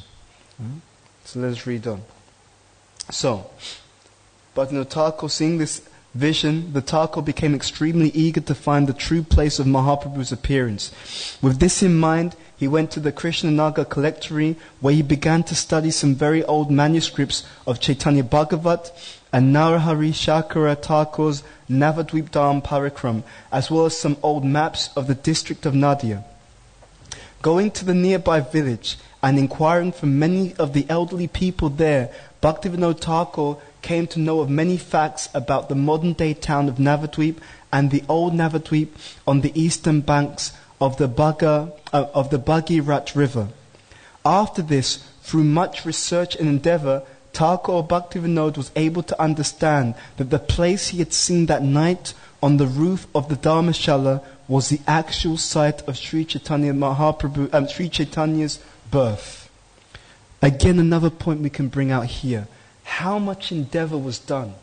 B: So let's read on. So, but in the Thakur, seeing this vision, the Thakur became extremely eager to find the true place of Mahaprabhu's appearance. With this in mind, he went to the Krishnanagar collectory, where he began to study some very old manuscripts of Chaitanya Bhagavat and Narahari Shakara Thakur's Navadvip Dham Parikram, as well as some old maps of the district of Nadia. Going to the nearby village and inquiring from many of the elderly people there, Bhaktivinoda Thakur came to know of many facts about the modern-day town of Navadvip and the old Navadvip on the eastern banks of the Bhagirath River. After this, through much research and endeavor, Thakur Bhaktivinoda was able to understand that the place he had seen that night on the roof of the Dharmashala was the actual site of Sri Chaitanya Mahaprabhu, Sri Chaitanya's birth. Again, another point we can bring out here. How much endeavor was done?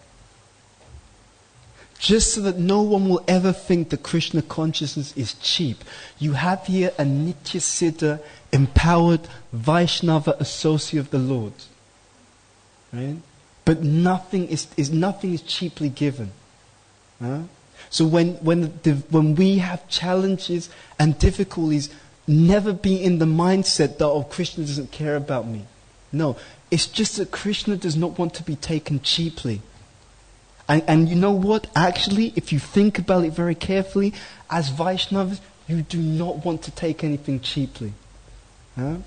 B: Just so that no one will ever think that Krishna consciousness is cheap. You have here a Nitya Siddha, empowered Vaishnava associate of the Lord. Right? But nothing is cheaply given. So when we have challenges and difficulties, never be in the mindset that, oh, Krishna doesn't care about me. No, it's just that Krishna does not want to be taken cheaply. And you know what? Actually, if you think about it very carefully, as Vaishnavas, you do not want to take anything cheaply. It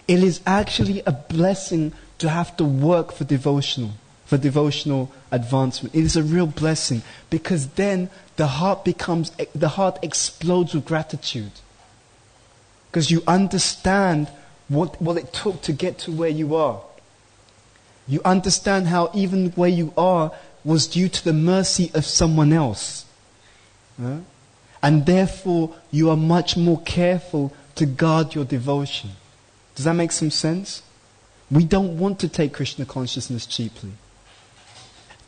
B: is actually a blessing to have to work for devotional advancement. It is a real blessing, because then the heart explodes with gratitude. Because you understand what it took to get to where you are. You understand how even where you are was due to the mercy of someone else. Huh? And therefore, you are much more careful to guard your devotion. Does that make some sense? We don't want to take Krishna consciousness cheaply.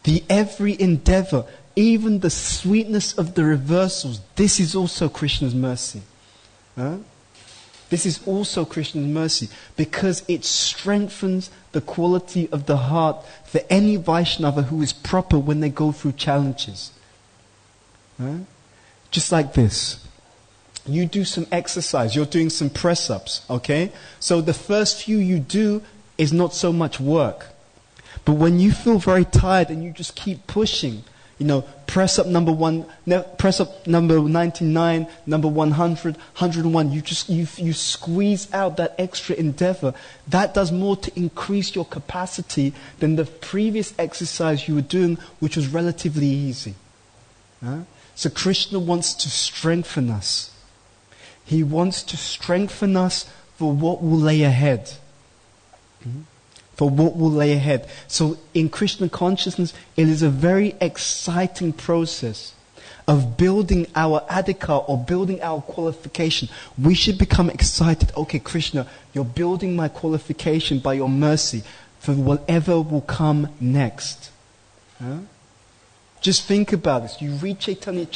B: The every endeavor, even the sweetness of the reversals, this is also Krishna's mercy. Huh? This is also Krishna's mercy because it strengthens the quality of the heart for any Vaishnava who is proper when they go through challenges. Huh? Just like this. You do some exercise, you're doing some press-ups, okay? So the first few you do is not so much work. But when you feel very tired and you just keep pushing, press up number 1, press up number 99, number 100, 101, you squeeze out that extra endeavor. That does more to increase your capacity than the previous exercise you were doing, which was relatively easy. Huh? So Krishna wants to strengthen us. He wants to strengthen us for what will lay ahead. For what will lay ahead. So in Krishna consciousness, it is a very exciting process of building our adhikar or building our qualification. We should become excited. Okay, Krishna, you're building my qualification by your mercy for whatever will come next. Huh? Just think about this. You read Chaitanya,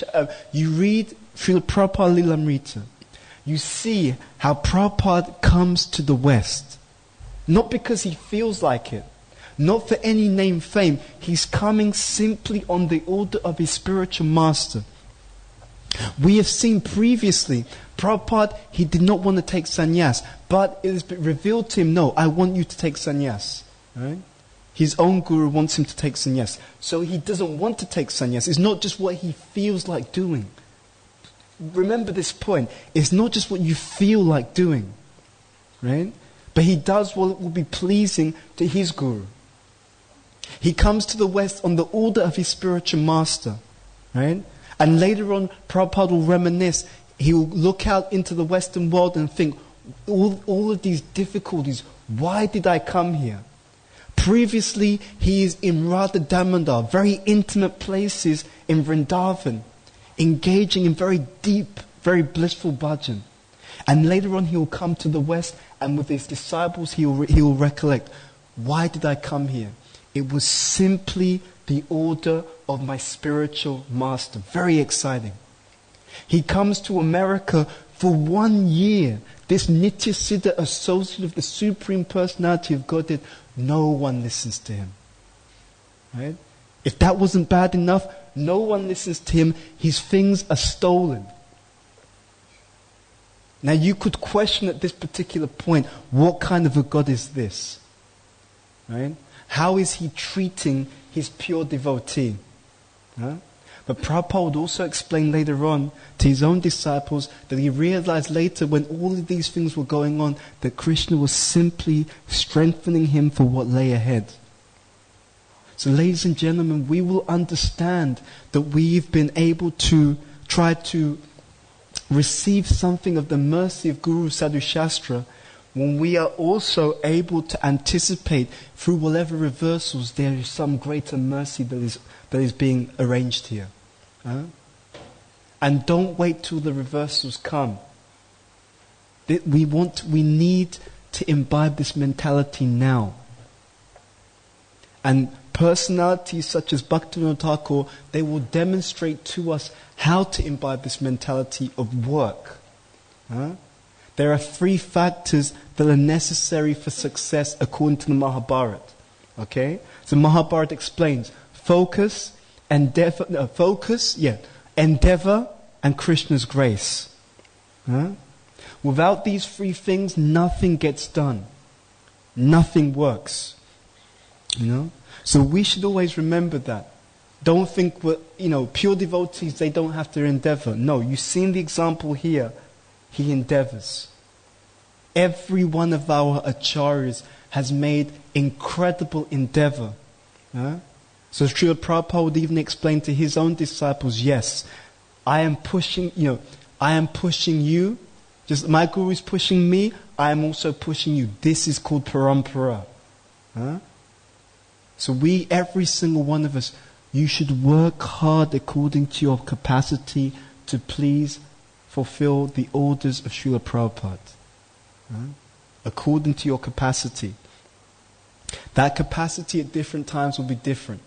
B: you read Srila Prabhupada Lilamrita. You see how Prabhupada comes to the West. Not because he feels like it. Not for any name fame. He's coming simply on the order of his spiritual master. We have seen previously, Prabhupada, he did not want to take sannyas. But it has been revealed to him, no, I want you to take sannyas. Right? His own guru wants him to take sannyas. So he doesn't want to take sannyas. It's not just what he feels like doing. Remember this point. It's not just what you feel like doing. Right? But he does what will be pleasing to his guru. He comes to the West on the order of his spiritual master. Right? And later on, Prabhupada will reminisce. He will look out into the Western world and think, all of these difficulties, why did I come here? Previously, he is in Radha Damodar, very intimate places in Vrindavan, engaging in very deep, very blissful bhajan. And later on he will come to the West and with his disciples he will recollect, why did I come here? It was simply the order of my spiritual master. Very exciting. He comes to America for 1 year. This Nitya Siddha associate of the Supreme Personality of Godhead, no one listens to him. Right? If that wasn't bad enough, no one listens to him. His things are stolen. Now you could question at this particular point, what kind of a God is this? Right? How is he treating his pure devotee? Huh? But Prabhupada would also explain later on to his own disciples that he realized later when all of these things were going on that Krishna was simply strengthening him for what lay ahead. So ladies and gentlemen, we will understand that we've been able to try to receive something of the mercy of Guru Sadhu Shastra when we are also able to anticipate through whatever reversals there is some greater mercy that is being arranged here. Huh? And don't wait till the reversals come. We need to imbibe this mentality now. And personalities such as Bhaktivinoda Thakur, they will demonstrate to us how to imbibe this mentality of work. Huh? There are 3 factors that are necessary for success according to the Mahabharata. Okay? So Mahabharata explains focus, endeavor, and Krishna's grace. Huh? Without these 3 things, nothing gets done. Nothing works. So we should always remember that. Don't think, pure devotees, they don't have to endeavor. No, you've seen the example here. He endeavors. Every one of our acharyas has made incredible endeavor. Huh? So Srila Prabhupada would even explain to his own disciples, yes, I am pushing you. Just my guru is pushing me, I am also pushing you. This is called parampara. Huh? So every single one of us, You should work hard according to your capacity to please fulfill the orders of Srila Prabhupada. According to your capacity. That capacity at different times will be different.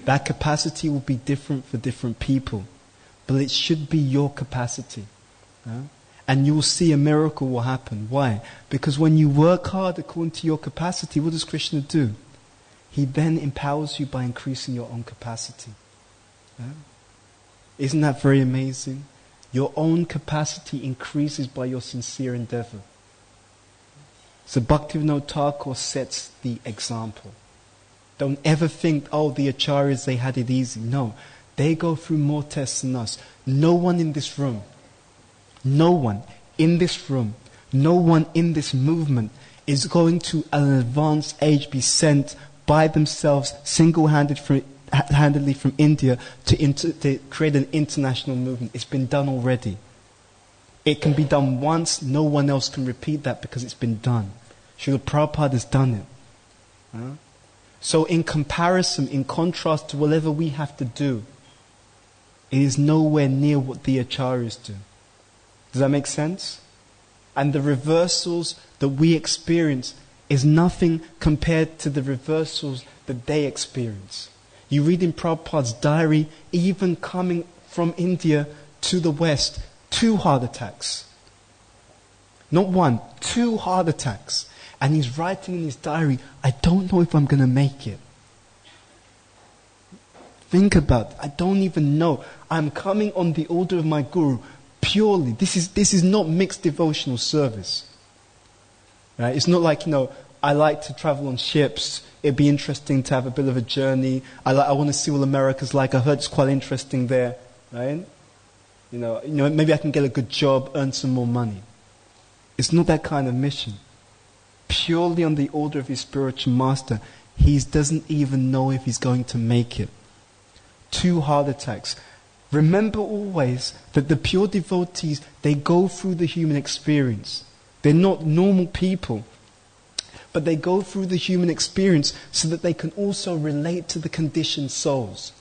B: That capacity will be different for different people. But it should be your capacity. And you will see a miracle will happen. Why? Because when you work hard according to your capacity, what does Krishna do? He then empowers you by increasing your own capacity. Isn't that very amazing? Your own capacity increases by your sincere endeavor. So Bhaktivinoda Thakur sets the example. Don't ever think, oh, the acharyas, they had it easy. No, they go through more tests than us. No one in this room, no one in this movement is going to at an advanced age be sent by themselves single-handedly from India to create an international movement. It's been done already. It can be done once, no one else can repeat that because it's been done. Srila Prabhupada has done it. So in comparison, in contrast to whatever we have to do, it is nowhere near what the acharyas do. Does that make sense? And the reversals that we experience is nothing compared to the reversals that they experience. You read in Prabhupada's diary, even coming from India to the West, 2 heart attacks. Not 1, 2 heart attacks. And he's writing in his diary, I don't know if I'm going to make it. Think about it. I don't even know. I'm coming on the order of my Guru purely. This is not mixed devotional service. Right? It's not like, I like to travel on ships. It'd be interesting to have a bit of a journey. I want to see what America's like. I heard it's quite interesting there. Right? Maybe I can get a good job, earn some more money. It's not that kind of mission. Purely on the order of his spiritual master, he doesn't even know if he's going to make it. 2 heart attacks. Remember always that the pure devotees, they go through the human experience. They're not normal people. But they go through the human experience so that they can also relate to the conditioned souls.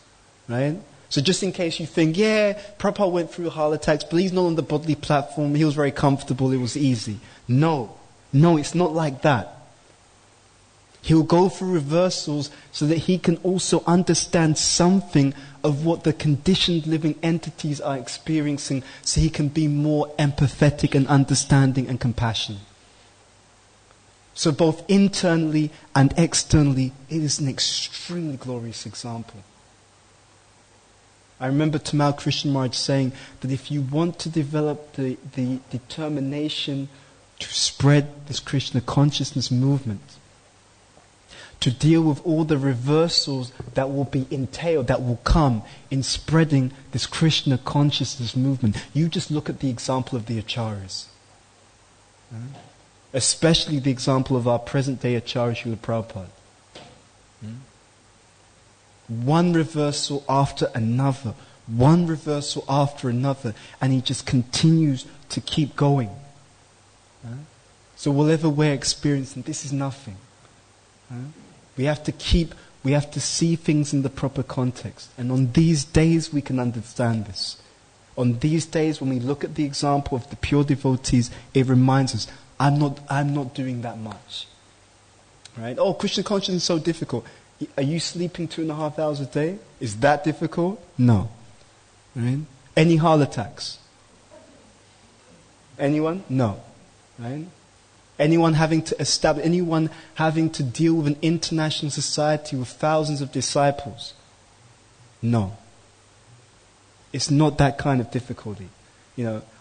B: Right? So just in case you think, Prabhupada went through heart attacks, but he's not on the bodily platform, he was very comfortable, it was easy. No, it's not like that. He'll go through reversals so that he can also understand something of what the conditioned living entities are experiencing, so he can be more empathetic and understanding and compassionate. So both internally and externally, it is an extremely glorious example. I remember Tamal Krishna Maharaj saying that if you want to develop the determination to spread this Krishna consciousness movement, to deal with all the reversals that will be entailed, that will come in spreading this Krishna consciousness movement, you just look at the example of the acharyas. Especially the example of our present day Acharya Srila Prabhupada. One reversal after another, one reversal after another, and he just continues to keep going. So whatever we're experiencing, this is nothing. We have to see things in the proper context. And on these days we can understand this. On these days when we look at the example of the pure devotees, it reminds us, I'm not doing that much. Right? Oh, Krishna consciousness is so difficult. Are you sleeping 2.5 hours a day? Is that difficult? No. Right? Any heart attacks? Anyone? No. Right? Anyone having to deal with an international society with thousands of disciples? No. It's not that kind of difficulty.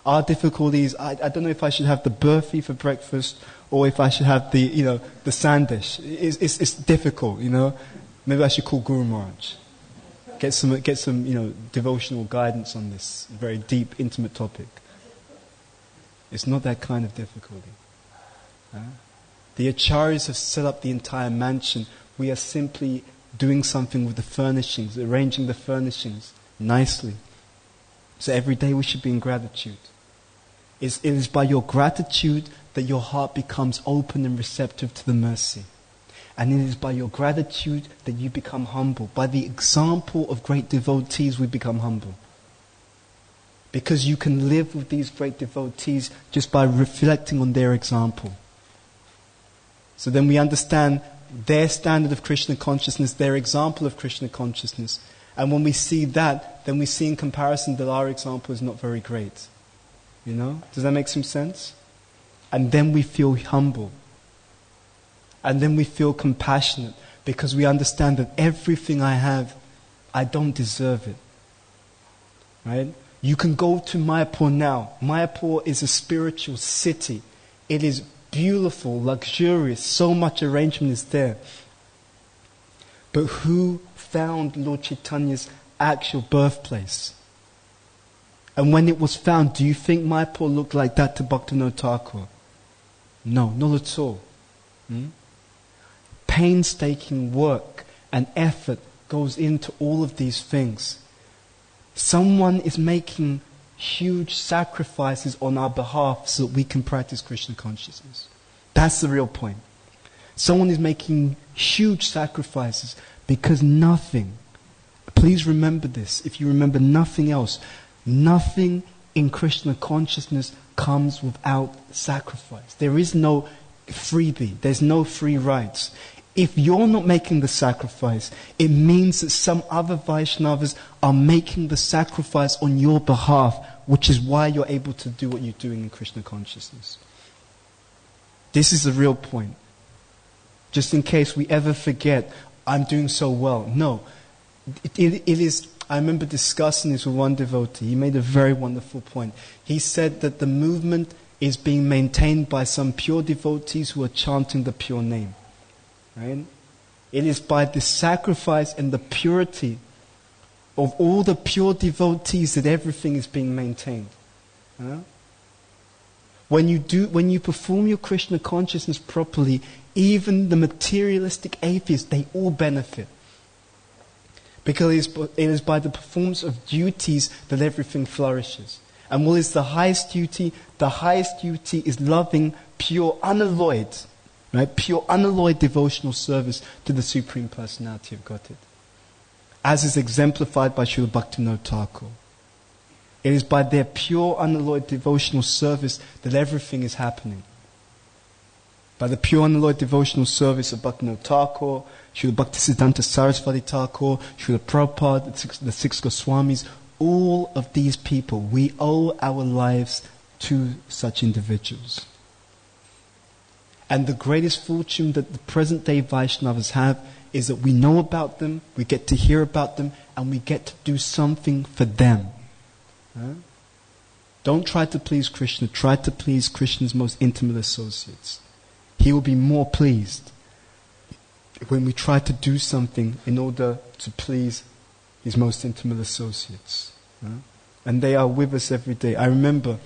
B: Our difficulty is, I don't know if I should have the burfi for breakfast or if I should have the sandesh. It's difficult, Maybe I should call Guru Maharaj. Get some devotional guidance on this very deep, intimate topic. It's not that kind of difficulty. The acharyas have set up the entire mansion. We are simply doing something with the furnishings, arranging the furnishings nicely. So every day we should be in gratitude. It is by your gratitude that your heart becomes open and receptive to the mercy. And it is by your gratitude that you become humble. By the example of great devotees, we become humble. Because you can live with these great devotees just by reflecting on their example. So then we understand their standard of Krishna consciousness, their example of Krishna consciousness. And when we see that, then we see in comparison that our example is not very great. You know? Does that make some sense? And then we feel humble. And then we feel compassionate because we understand that everything I have, I don't deserve it. Right? You can go to Mayapur now. Mayapur is a spiritual city. It is beautiful, luxurious, so much arrangement is there. But who found Lord Chaitanya's actual birthplace? And when it was found, do you think Mayapur looked like that to Bhaktivinoda Thakur? No, not at all. Painstaking work and effort goes into all of these things. Someone is making huge sacrifices on our behalf so that we can practice Krishna consciousness. That's the real point. Someone is making huge sacrifices because nothing, please remember this, if you remember nothing else, nothing in Krishna consciousness comes without sacrifice. There is no freebie. There's no free rides. If you're not making the sacrifice, it means that some other Vaishnavas are making the sacrifice on your behalf, which is why you're able to do what you're doing in Krishna consciousness. This is the real point. Just in case we ever forget, I'm doing so well. No. It is, I remember discussing this with one devotee. He made a very wonderful point. He said that the movement is being maintained by some pure devotees who are chanting the pure name. Right? It is by the sacrifice and the purity of all the pure devotees that everything is being maintained. When you perform your Krishna consciousness properly, even the materialistic atheists, they all benefit. Because it is by the performance of duties that everything flourishes. And what is the highest duty? The highest duty is loving pure, unalloyed, right? Pure, unalloyed devotional service to the Supreme Personality of Godhead. As is exemplified by Srila Bhaktivinoda Thakur. It is by their pure, unalloyed devotional service that everything is happening. By the pure, unalloyed devotional service of Bhaktivinoda Thakur, Srila Bhaktisiddhanta Saraswati Thakur, Srila Prabhupada, the six Goswamis, all of these people, we owe our lives to such individuals. And the greatest fortune that the present day Vaishnavas have is that we know about them, we get to hear about them, and we get to do something for them. Don't try to please Krishna, try to please Krishna's most intimate associates. He will be more pleased when we try to do something in order to please his most intimate associates. And they are with us every day. I remember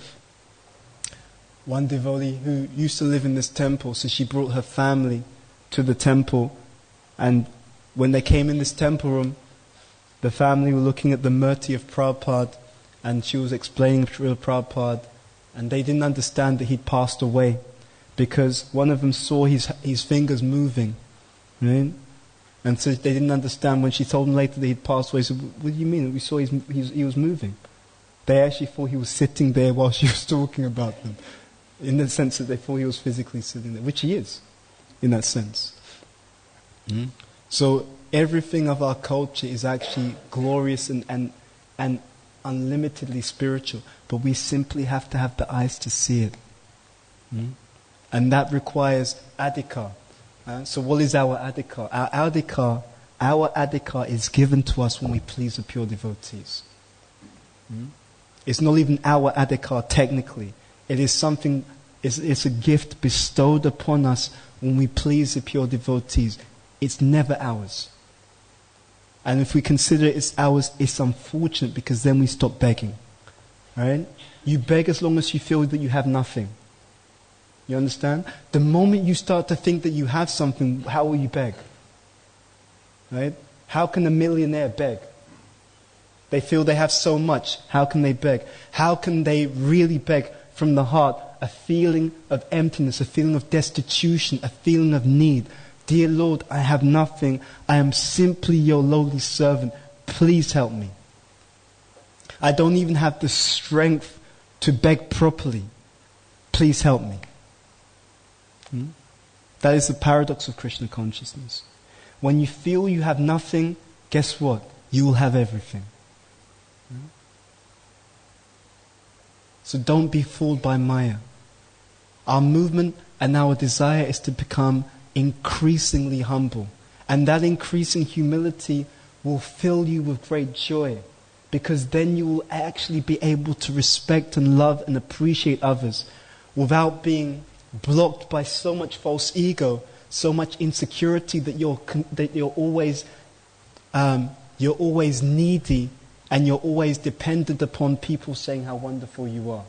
B: one devotee who used to live in this temple, so she brought her family to the temple, and when they came in this temple room, the family were looking at the murti of Prabhupada, and she was explaining to Prabhupada, and they didn't understand that he'd passed away, because one of them saw his fingers moving, right? And so they didn't understand. When she told them later that he'd passed away, they said, "What do you mean? We saw he was moving." They actually thought he was sitting there while she was talking about them, in the sense that they thought he was physically sitting there, which he is, in that sense. So everything of our culture is actually glorious and unlimitedly spiritual, but we simply have to have the eyes to see it. And that requires adhikar. So what is our adhikar? Our adhikar is given to us when we please the pure devotees. It's not even our adhikar technically. It is something, it's a gift bestowed upon us when we please the pure devotees. It's never ours. And if we consider it's ours, it's unfortunate, because then we stop begging. Right? You beg as long as you feel that you have nothing. You understand? The moment you start to think that you have something, how will you beg? Right? How can a millionaire beg? They feel they have so much. How can they beg? How can they really beg from the heart? A feeling of emptiness, a feeling of destitution, a feeling of need. Dear Lord, I have nothing. I am simply your lowly servant. Please help me. I don't even have the strength to beg properly. Please help me. That is the paradox of Krishna consciousness. When you feel you have nothing, guess what? You will have everything. So don't be fooled by Maya. Our movement and our desire is to become increasingly humble. And that increasing humility will fill you with great joy. Because then you will actually be able to respect and love and appreciate others without being blocked by so much false ego, so much insecurity that you're always needy and you're always dependent upon people saying how wonderful you are.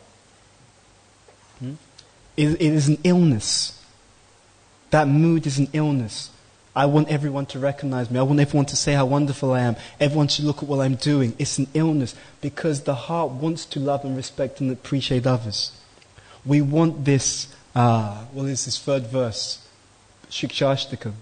B: It is an illness. That mood is an illness. I want everyone to recognize me. I want everyone to say how wonderful I am. Everyone should look at what I'm doing. It's an illness because the heart wants to love and respect and appreciate others. We want this, what is this third verse? Shikshashtakam.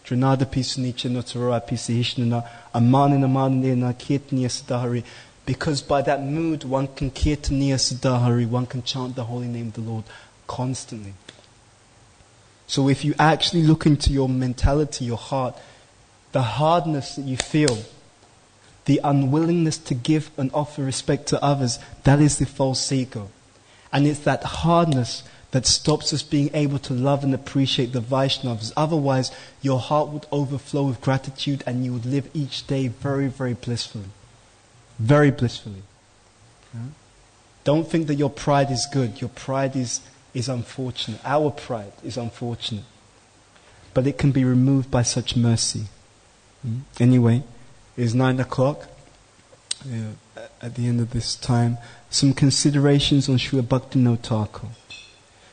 B: Trinada pisunicha notarora pisihishna amanina manina kirtaniya sadahari. Because by that mood one can kirtaniya sadahari, one can chant the holy name of the Lord constantly. So if you actually look into your mentality, your heart, the hardness that you feel, the unwillingness to give and offer respect to others, that is the false ego. And it's that hardness that stops us being able to love and appreciate the Vaishnavas. Otherwise, your heart would overflow with gratitude and you would live each day very, very blissfully. Very blissfully. Don't think that your pride is good. Your pride is unfortunate. Our pride is unfortunate. But it can be removed by such mercy. Anyway, it's 9 o'clock. At the end of this time, some considerations on Srila Bhaktivinoda Thakur.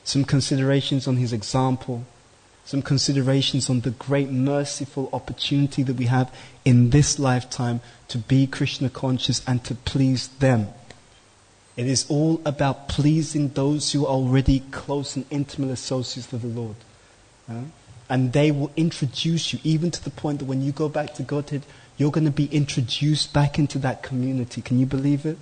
B: Some considerations on his example. Some considerations on the great merciful opportunity that we have in this lifetime to be Krishna conscious and to please them. It is all about pleasing those who are already close and intimate associates of the Lord. And they will introduce you, even to the point that when you go back to Godhead, you're going to be introduced back into that community. Can you believe it?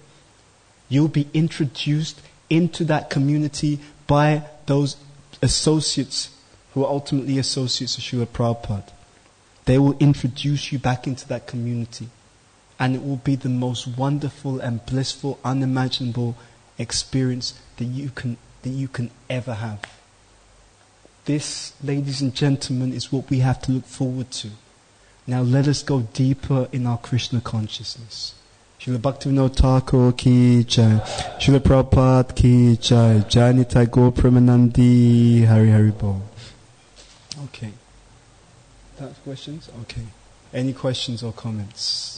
B: You'll be introduced into that community by those associates who are ultimately associates of Srila Prabhupada. They will introduce you back into that community. And it will be the most wonderful and blissful, unimaginable experience that you can ever have. This, ladies and gentlemen, is what we have to look forward to. Now let us go deeper in our Krishna consciousness. Srila Bhaktivinoda Thakur ki jai, Srila Prabhupada ki jai, Jai Nitai Gaur Premanandi, Hari Hari Bol. Okay. That's questions? Okay. Any questions or comments?